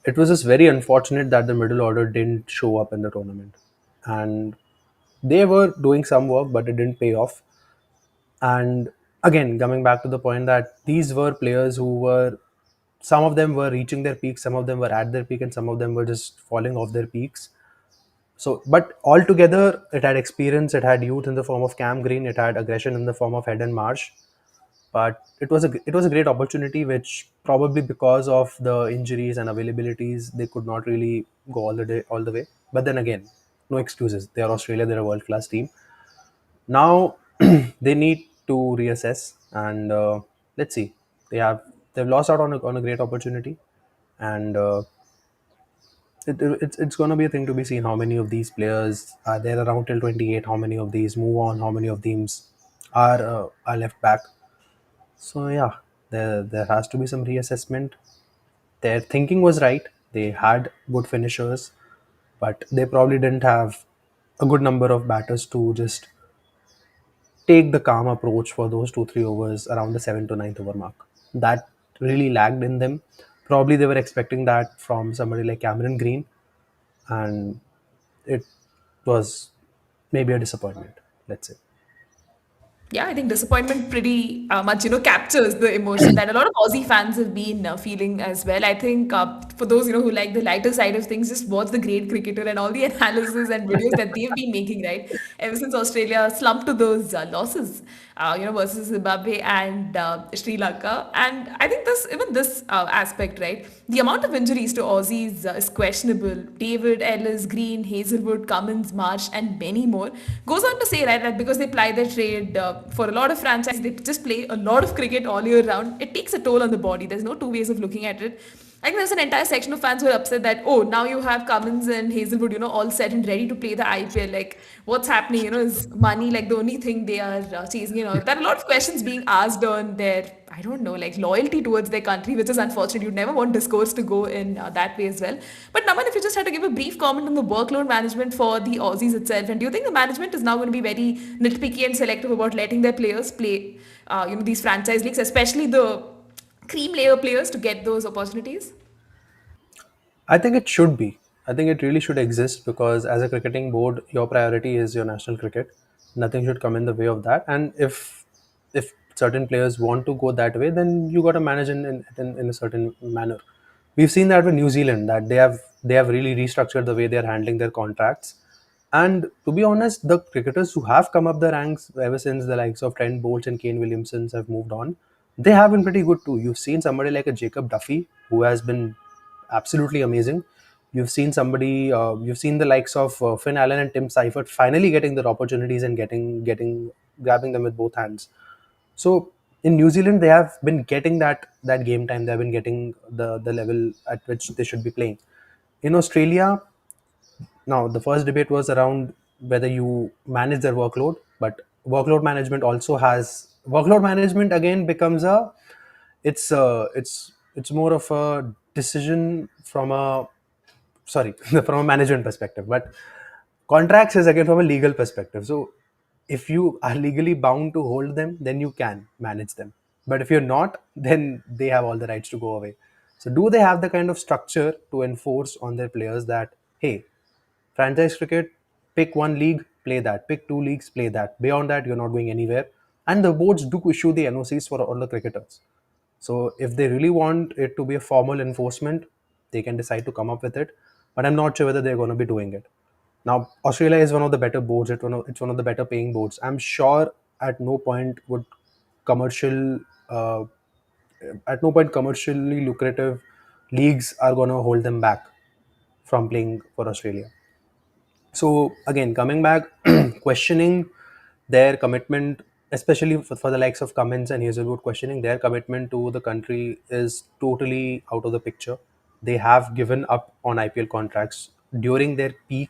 It was just very unfortunate that the middle order didn't show up in the tournament. And they were doing some work, but it didn't pay off. And again, coming back to the point that these were players who were, some of them were reaching their peaks, some of them were at their peak, and some of them were just falling off their peaks. So, but altogether, it had experience, it had youth in the form of Cam Green, it had aggression in the form of Head and Marsh. But it was a great opportunity, which probably because of the injuries and availabilities, they could not really go all the way. But then again, no excuses. They are Australia. They're a world class team. Now they need to reassess, and let's see. They've lost out on a great opportunity, and it's going to be a thing to be seen how many of these players are there around till 28, how many of these move on, how many of these are left back. So yeah, there has to be some reassessment. Their thinking was right. They had good finishers, but they probably didn't have a good number of batters to just take the calm approach for those 2 3 overs around the 7 to 9th over mark. That really lagged in them. Probably they were expecting that from somebody like Cameron Green, and it was maybe a disappointment. Let's say. Yeah, I think disappointment pretty much, captures the emotion that a lot of Aussie fans have been feeling as well. I think for those, who like the lighter side of things, just watch the great cricketer and all the analysis and videos that they've been making, right? Ever since Australia slumped to those losses, versus Zimbabwe and Sri Lanka. And I think this aspect, right? The amount of injuries to Aussies is questionable. David, Ellis, Green, Hazelwood, Cummins, Marsh, and many more. Goes on to say, right, that because they ply their trade for a lot of franchises, they just play a lot of cricket all year round. It takes a toll on the body. There's no two ways of looking at it. I think there's an entire section of fans who are upset that, oh, now you have Cummins and Hazelwood, all set and ready to play the IPL. Like, what's happening? Is money like the only thing they are chasing? There are a lot of questions being asked on their, I don't know, like loyalty towards their country, which is unfortunate. You'd never want discourse to go in that way as well. But Naman, if you just had to give a brief comment on the workload management for the Aussies itself, and do you think the management is now going to be very nitpicky and selective about letting their players play, these franchise leagues, especially the cream layer players to get those opportunities? I think it should be. I think it really should exist because as a cricketing board, your priority is your national cricket. Nothing should come in the way of that. And if certain players want to go that way, then you got to manage in a certain manner. We've seen that with New Zealand that they have really restructured the way they are handling their contracts. And to be honest, the cricketers who have come up the ranks ever since the likes of Trent Bolt and Kane Williamsons have moved on, they have been pretty good too. You've seen somebody like a Jacob Duffy who has been absolutely amazing. You've seen somebody, you've seen the likes of Finn Allen and Tim Seifert finally getting their opportunities and getting grabbing them with both hands. So in New Zealand, they have been getting that game time. They have been getting the level at which they should be playing. In Australia, now the first debate was around whether you manage their workload, but workload management also has workload management again becomes a it's more of a decision from a sorry from a management perspective, but contracts is again from a legal perspective. So if you are legally bound to hold them, then you can manage them, but if you're not, then they have all the rights to go away. So do they have the kind of structure to enforce on their players that, hey, franchise cricket, pick one league, play that, pick two leagues, play that, beyond that you're not going anywhere? And the boards do issue the NOCs for all the cricketers. So if they really want it to be a formal enforcement, they can decide to come up with it. But I'm not sure whether they're going to be doing it. Now, Australia is one of the better boards. It's one of the better paying boards. I'm sure at no point would commercial, uh, at no point commercially lucrative leagues are going to hold them back from playing for Australia. So again, coming back, questioning their commitment, especially for the likes of Cummins and Hazelwood, questioning their commitment to the country is totally out of the picture. They have given up on IPL contracts during their peak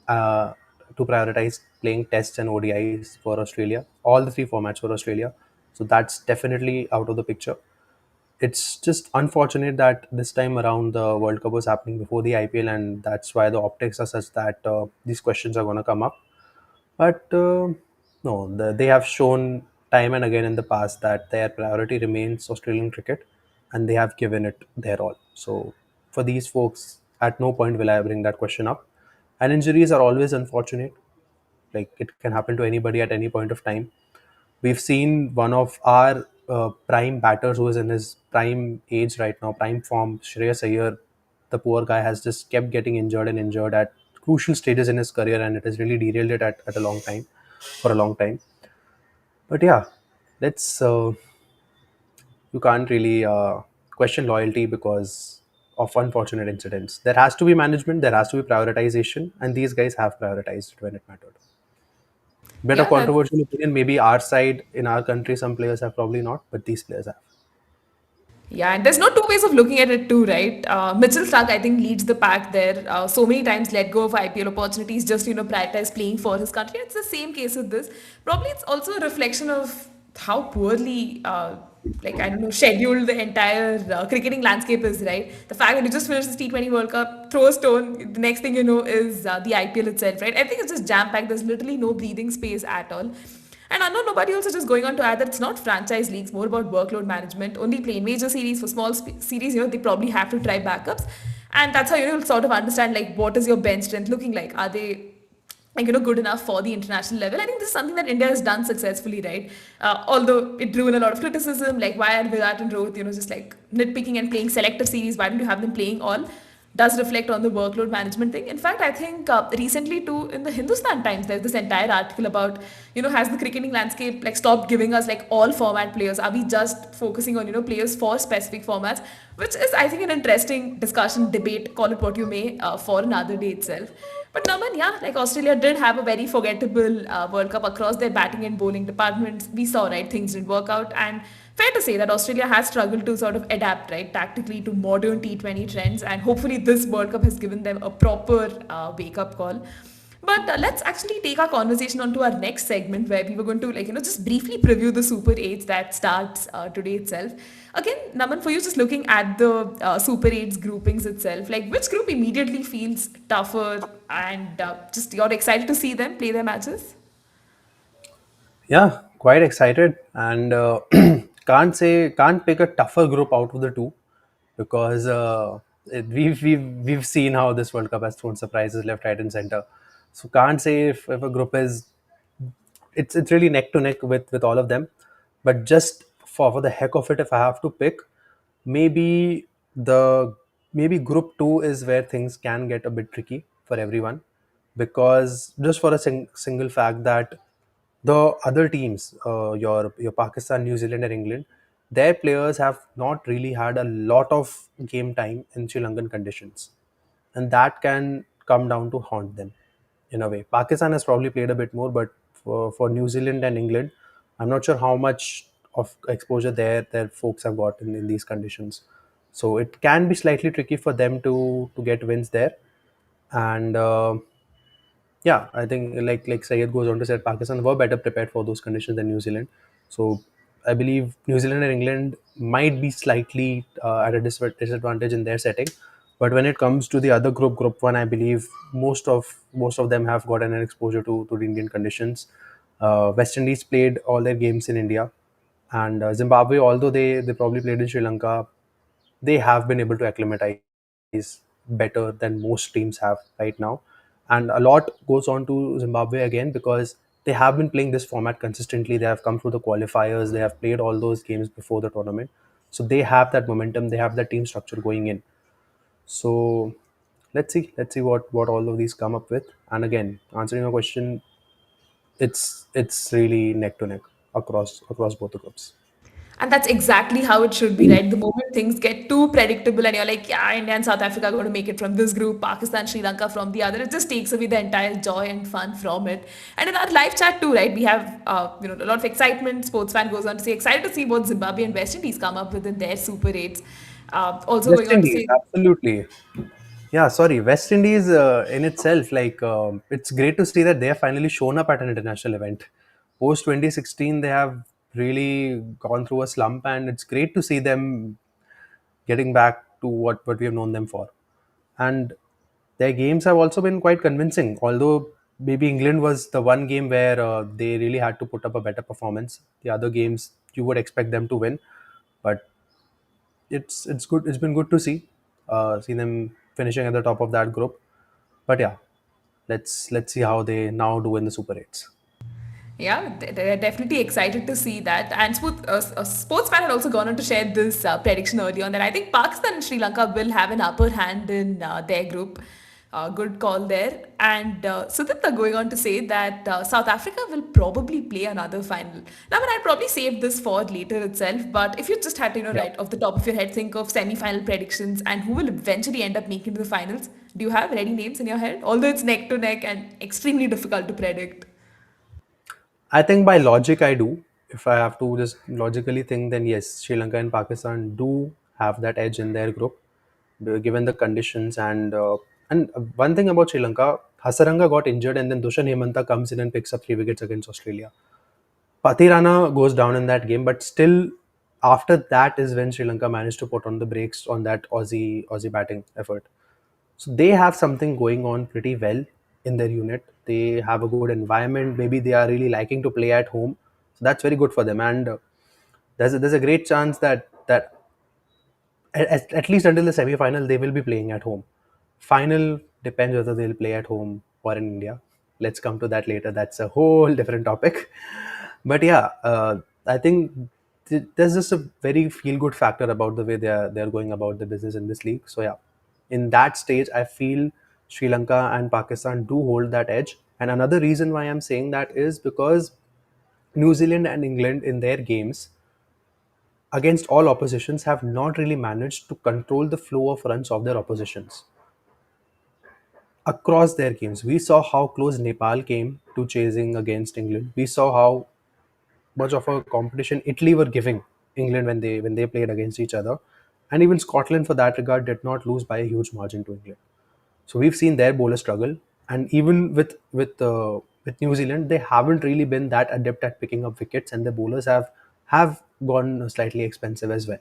uh, to prioritize playing tests and ODIs for Australia, all the three formats for Australia. So that's definitely out of the picture. It's just unfortunate that this time around the World Cup was happening before the IPL, and that's why the optics are such that these questions are going to come up. But no, they have shown time and again in the past that their priority remains Australian cricket, and they have given it their all. So for these folks, at no point will I bring that question up. And injuries are always unfortunate. Like it can happen to anybody at any point of time. We've seen one of our prime batters who is in his prime age right now, prime form, Shreyas Iyer. The poor guy has just kept getting injured and injured at crucial stages in his career, and it has really derailed it at a long time, for a long time. But yeah, let's you can't really question loyalty because of unfortunate incidents. There has to be management, there has to be prioritization, and these guys have prioritized when it mattered. Bit of Yeah, that's controversial opinion. Maybe our side in our country, some players have probably not, but these players have. Yeah, and there's no two ways of looking at it too, right? Mitchell Stark, I think, leads the pack there. So many times let go of IPL opportunities just, prioritize playing for his country. It's the same case with this. Probably it's also a reflection of how poorly, I don't know, scheduled the entire cricketing landscape is, right? The fact that you just finished this T20 World Cup, throw a stone, the next thing you know is the IPL itself, right? I think it's just jam-packed. There's literally no breathing space at all. And I know nobody also just going on to add that it's not franchise leagues, more about workload management. Only playing major series for small series, they probably have to try backups. And that's how you'll sort of understand like what is your bench strength looking like? Are they good enough for the international level? I think this is something that India has done successfully, right? Although it drew in a lot of criticism, like why are Virat and Rohit, just like nitpicking and playing selective series? Why don't you have them playing all? Does reflect on the workload management thing. In fact, I think recently too in the Hindustan Times, there's this entire article about, has the cricketing landscape like stopped giving us like all format players? Are we just focusing on, players for specific formats? Which is, I think, an interesting discussion, debate, call it what you may, for another day itself. But Naman, yeah, like Australia did have a very forgettable World Cup across their batting and bowling departments. We saw, right, things didn't work out. And fair to say that Australia has struggled to sort of adapt, right, tactically to modern T20 trends. And hopefully this World Cup has given them a proper wake up call. But let's actually take our conversation on to our next segment where we were going to, just briefly preview the Super 8s that starts today itself. Again, Naman, for you, just looking at the Super 8s groupings itself, like which group immediately feels tougher and just you're excited to see them play their matches? Yeah, quite excited, and can't pick a tougher group out of the two because we've seen how this World Cup has thrown surprises left, right, and center. So can't say if a group is it's really neck to neck with all of them. But just for the heck of it, if I have to pick, maybe the maybe group two is where things can get a bit tricky for everyone, because just for a single fact that the other teams, your Pakistan, New Zealand, and England, their players have not really had a lot of game time in Sri Lankan conditions. and that can come down to haunt them in a way. Pakistan has probably played a bit more, but for New Zealand and England, I'm not sure how much of exposure their folks have got in these conditions. So it can be slightly tricky for them to get wins there. And yeah, I think like Sayed goes on to say, Pakistan were better prepared for those conditions than New Zealand. So I believe New Zealand and England might be slightly at a disadvantage in their setting. But when it comes to the other group, Group One, I believe most of them have gotten an exposure to the Indian conditions. West Indies played all their games in India, and Zimbabwe, although they probably played in Sri Lanka, they have been able to acclimatize better than most teams have right now. And a lot goes on to Zimbabwe again because they have been playing this format consistently. They have come through the qualifiers, they have played all those games before the tournament. So they have that momentum, they have that team structure going in. So let's see what all of these come up with. And again, answering your question, it's really neck to neck across both the groups. And that's exactly how it should be, right? The moment things get too predictable and you're like, yeah, India and South Africa are going to make it from this group, Pakistan, Sri Lanka from the other, it just takes away the entire joy and fun from it. And in our live chat too, right, we have a lot of excitement. Sports fan goes on to say, excited to see what Zimbabwe and West Indies come up with in their Super 8s. Also West going on to Indies, say, absolutely. Yeah, sorry. West Indies in itself, it's great to see that they have finally shown up at an international event. Post 2016, they have really gone through a slump, and it's great to see them getting back to what we have known them for. And their games have also been quite convincing, although maybe England was the one game where they really had to put up a better performance. The other games, you would expect them to win, but it's good. It's been good to see them finishing at the top of that group. But yeah, let's see how they now do in the Super Eights. yeah, they're definitely excited to see that. And a sports fan had also gone on to share this prediction early on that I think Pakistan and Sri Lanka will have an upper hand in their group. Good call there. And Sudipta going on to say that South Africa will probably play another final. Now, I mean, I'd probably save this for later itself, but if you just had to, Yeah. right off the top of your head, think of semi-final predictions and who will eventually end up making to the finals, do you have ready names in your head? Although it's neck to neck and extremely difficult to predict. I think by logic, I do. If I have to just logically think, then yes, Sri Lanka and Pakistan do have that edge in their group, given the conditions. And one thing about Sri Lanka, Hasaranga got injured, and then Dushan Hemanta comes in and picks up 3 wickets against Australia. Pathirana goes down in that game, but still, after that is when Sri Lanka managed to put on the brakes on that Aussie batting effort. So they have something going on pretty well in their unit. They have a good environment. Maybe they are really liking to play at home. So that's very good for them. And there's a great chance that at least until the semi-final they will be playing at home. Final depends whether they'll play at home or in India. Let's come to that later. That's a whole different topic. But yeah, I think there's just a very feel-good factor about the way they're going about the business in this league. So yeah, in that stage, I feel Sri Lanka and Pakistan do hold that edge. And another reason why I'm saying that is because New Zealand and England in their games against all oppositions have not really managed to control the flow of runs of their oppositions across their games. We saw how close Nepal came to chasing against England. We saw how much of a competition Italy were giving England when they played against each other, and even Scotland, for that regard, did not lose by a huge margin to England. So we've seen their bowler struggle, and even with New Zealand, they haven't really been that adept at picking up wickets, and the bowlers have gone slightly expensive as well,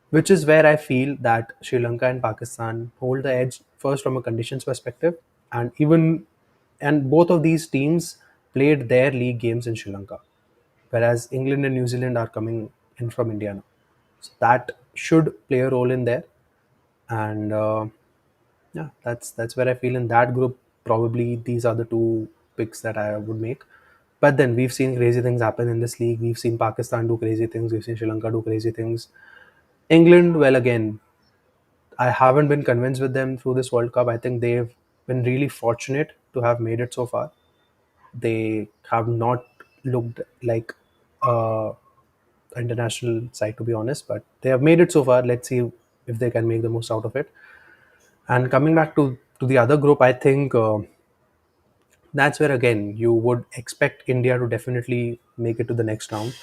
which is where I feel that Sri Lanka and Pakistan hold the edge first from a conditions perspective, and even and both of these teams played their league games in Sri Lanka, whereas England and New Zealand are coming in from India now. So that should play a role in there, and yeah, that's where I feel in that group. Probably these are the two picks that I would make. But then we've seen crazy things happen in this league. We've seen Pakistan do crazy things. We've seen Sri Lanka do crazy things. England, well, again, I haven't been convinced with them through this World Cup. I think they've been really fortunate to have made it so far. They have not looked like a international side, to be honest, but they have made it so far. Let's see if they can make the most out of it. And coming back to the other group, I think that's where again you would expect India to definitely make it to the next round.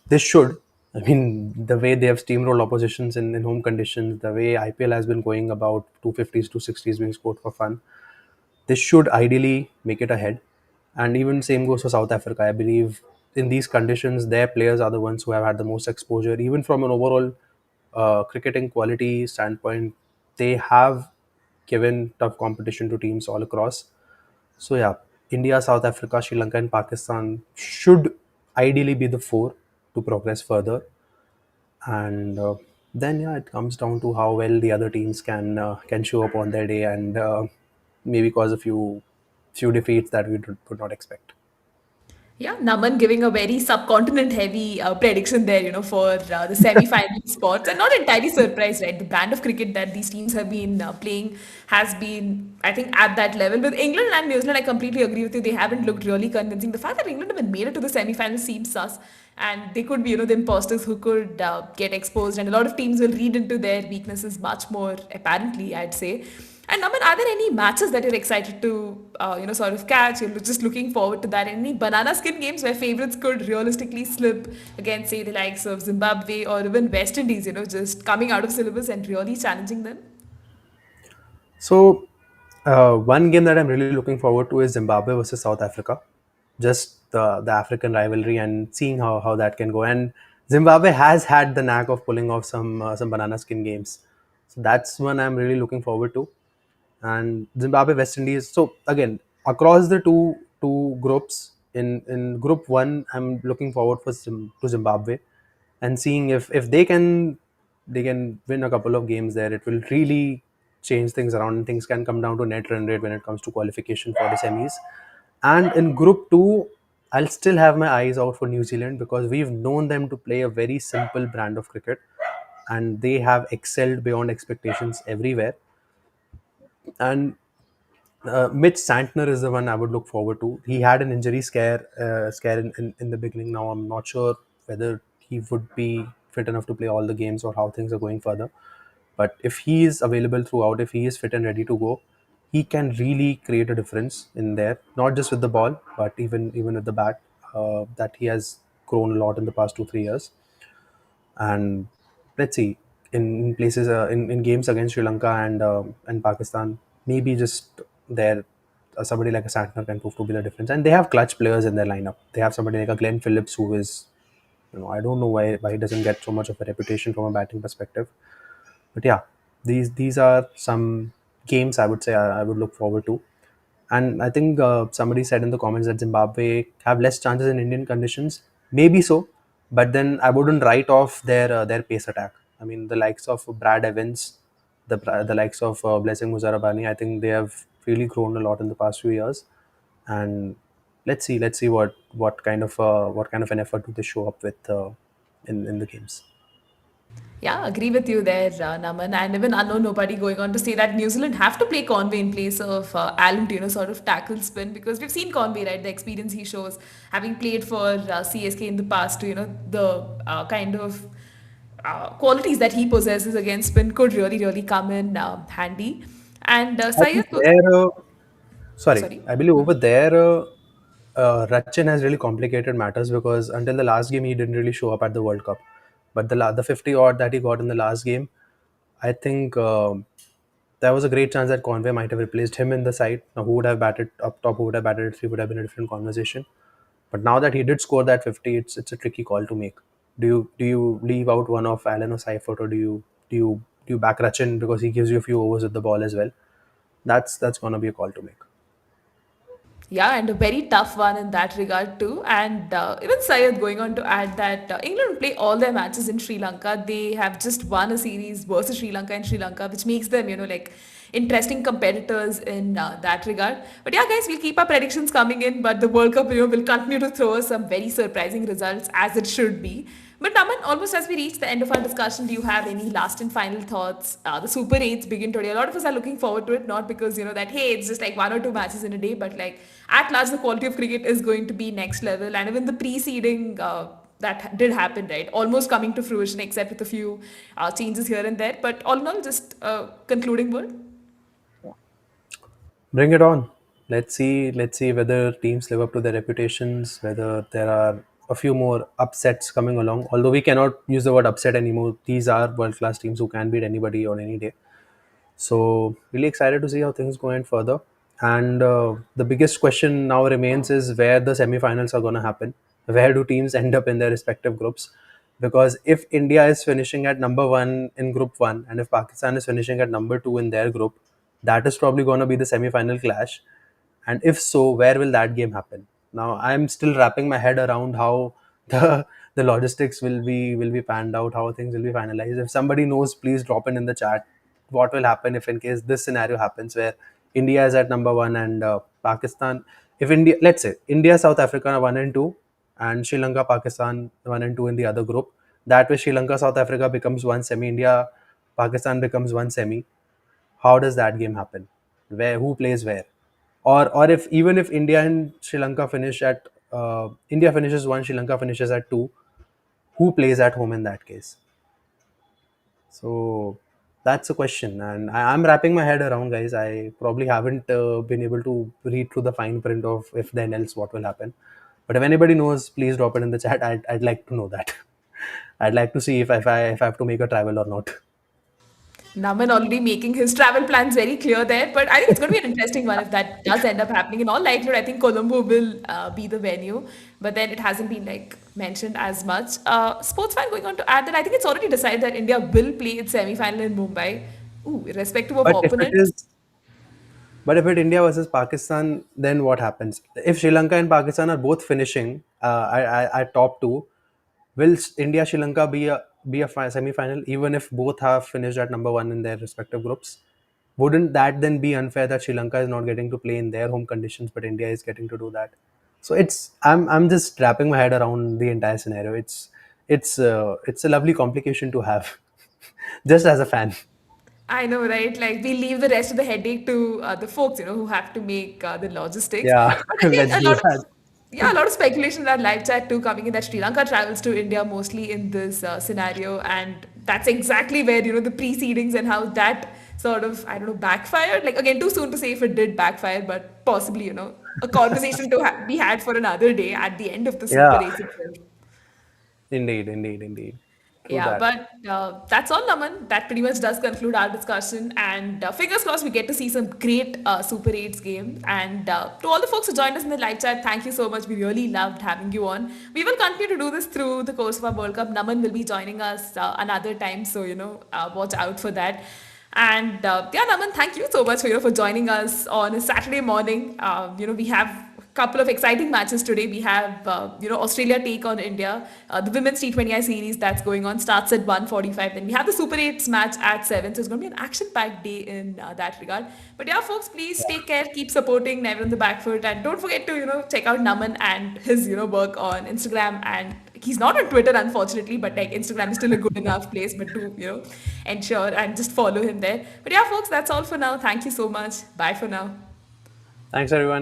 They should. I mean, the way they have steamrolled oppositions in home conditions, the way IPL has been going about 250s, 260s being scored for fun, they should ideally make it ahead. And even same goes for South Africa. I believe in these conditions, their players are the ones who have had the most exposure. Even from an overall cricketing quality standpoint, they have given tough competition to teams all across. So yeah, India, South Africa, Sri Lanka, and Pakistan should ideally be the four to progress further. And then yeah, it comes down to how well the other teams can show up on their day and maybe cause a few defeats that we would not expect. Yeah, Naman giving a very subcontinent heavy prediction there, for the semi-final spots. And not entirely surprised, right? The brand of cricket that these teams have been playing has been, I think, at that level. With England and New Zealand, I completely agree with you. They haven't looked really convincing. The fact that England haven't made it to the semi-finals seems sus. And they could be, the imposters who could get exposed. And a lot of teams will read into their weaknesses much more apparently, I'd say. And Naman, are there any matches that you're excited to, sort of catch? You're just looking forward to that. Any banana skin games where favorites could realistically slip against, say, the likes of Zimbabwe or even West Indies, just coming out of syllabus and really challenging them? So, one game that I'm really looking forward to is Zimbabwe versus South Africa. Just the African rivalry and seeing how that can go. And Zimbabwe has had the knack of pulling off some banana skin games. So that's one I'm really looking forward to. And Zimbabwe, West Indies. So again, across the two groups, in Group One, I'm looking forward to Zimbabwe, and seeing if they can win a couple of games there. It will really change things around, and things can come down to net run rate when it comes to qualification for the semis. And in Group Two, I'll still have my eyes out for New Zealand because we've known them to play a very simple brand of cricket, and they have excelled beyond expectations everywhere. And Mitch Santner is the one I would look forward to. He had an injury scare in the beginning. Now I'm not sure whether he would be fit enough to play all the games or how things are going further. But if he is available throughout, if he is fit and ready to go, he can really create a difference in there. Not just with the ball, but even with the bat. That he has grown a lot in the past 2 3 years. And let's see, in places in games against Sri Lanka and Pakistan, maybe just there somebody like a Santner can prove to be the difference. And they have clutch players in their lineup. They have somebody like a Glenn Phillips who is, I don't know why he doesn't get so much of a reputation from a batting perspective. But yeah, these are some games I would say I would look forward to. And I think somebody said in the comments that Zimbabwe have less chances in Indian conditions. Maybe so, but then I wouldn't write off their pace attack. I mean, the likes of Brad Evans, the likes of Blessing Muzarabani, I think they have really grown a lot in the past few years. And let's see what kind of an effort do they show up with in the games. Yeah, agree with you there, Naman. And even unknown nobody going on to say that New Zealand have to play Conway in place of Allen to, sort of tackle spin because we've seen Conway, right? The experience he shows, having played for CSK in the past, the kind of qualities that he possesses against spin could really, really come in handy. And I think Syed, there. Sorry, sorry. I believe over there, Rachin has really complicated matters because until the last game he didn't really show up at the World Cup, but the 50 odd that he got in the last game, I think there was a great chance that Conway might have replaced him in the side. Now, who would have batted up top, who would have batted at three, would have been a different conversation. But now that he did score that 50, it's a tricky call to make. Do you leave out one of Allen or Seifert, or do you back Rachin because he gives you a few overs with the ball as well? That's gonna be a call to make. Yeah, and a very tough one in that regard too. And even Syed going on to add that England will play all their matches in Sri Lanka. They have just won a series versus Sri Lanka in Sri Lanka, which makes them, like interesting competitors in that regard. But yeah, guys, we'll keep our predictions coming in. But the World Cup, will continue to throw us some very surprising results as it should be. But Naman, almost as we reach the end of our discussion, do you have any last and final thoughts? The Super 8s begin today. A lot of us are looking forward to it, not because, that, hey, it's just like one or two matches in a day, but like at large, the quality of cricket is going to be next level. And even the preceding that did happen, right? Almost coming to fruition, except with a few changes here and there. But all in all, just concluding word. Bring it on. Let's see whether teams live up to their reputations, whether there are a few more upsets coming along. Although we cannot use the word upset anymore. These are world class teams who can beat anybody on any day. So really excited to see how things go in further. And the biggest question now remains is where the semi-finals are going to happen. Where do teams end up in their respective groups? Because if India is finishing at number one in Group One, and if Pakistan is finishing at number two in their group, that is probably going to be the semi-final clash. And if so, where will that game happen? Now, I'm still wrapping my head around how the the logistics will be panned out, how things will be finalized. If somebody knows, please drop it in the chat. What will happen if, in case this scenario happens, where India is at number one and Pakistan, if India, let's say India, South Africa are one and two, and Sri Lanka, Pakistan one and two in the other group. That way, Sri Lanka, South Africa becomes one semi. India, Pakistan becomes one semi. How does that game happen? Where, who plays where? Or if, even if India and Sri Lanka finish at India finishes one, Sri Lanka finishes at two, who plays at home in that case? So that's a question, and I'm wrapping my head around, guys. I probably haven't been able to read through the fine print of if then else what will happen. But if anybody knows, please drop it in the chat. I'd like to know that. I'd like to see if I have to make a travel or not. Naman already making his travel plans very clear there, but I think it's going to be an interesting one if that does end up happening. In all likelihood, I think Colombo will be the venue, but then it hasn't been like mentioned as much. Sports fan going on to add that I think it's already decided that India will play its semi-final in Mumbai. Ooh, irrespective of But if it opponents. is But if it's India versus Pakistan, then what happens? If Sri Lanka and Pakistan are both finishing at top two, will India Sri Lanka be a semi-final even if both have finished at number one in their respective groups? Wouldn't that then be unfair that Sri Lanka is not getting to play in their home conditions, but India is getting to do that? So I'm just wrapping my head around the entire scenario. It's a lovely complication to have, just as a fan. I know, right? Like we leave the rest of the headache to the folks, who have to make the logistics. Yeah, But again, let's do that. a lot of speculation in our live chat too coming in that Sri Lanka travels to India mostly in this scenario, and that's exactly where the precedings and how that sort of I don't know backfired. Like again, too soon to say if it did backfire, but possibly a conversation to be had for another day at the end of the Super Yeah, 8 itself. indeed, indeed, indeed. True Yeah, that. but that's all, Naman. That pretty much does conclude our discussion. And fingers crossed, we get to see some great Super 8s games. And to all the folks who joined us in the live chat, thank you so much. We really loved having you on. We will continue to do this through the course of our World Cup. Naman will be joining us another time, so watch out for that. And yeah, Naman, thank you so much for joining us on a Saturday morning. We have couple of exciting matches today. We have Australia take on India. The women's T20I series that's going on starts at 1:45. Then we have the Super 8s match at 7. So it's going to be an action-packed day in that regard. But yeah, folks, please take care. Keep supporting Never on the Back Foot, and don't forget to check out Naman and his work on Instagram. And he's not on Twitter unfortunately, but like Instagram is still a good enough place. But to ensure and just follow him there. But yeah, folks, that's all for now. Thank you so much. Bye for now. Thanks, everyone.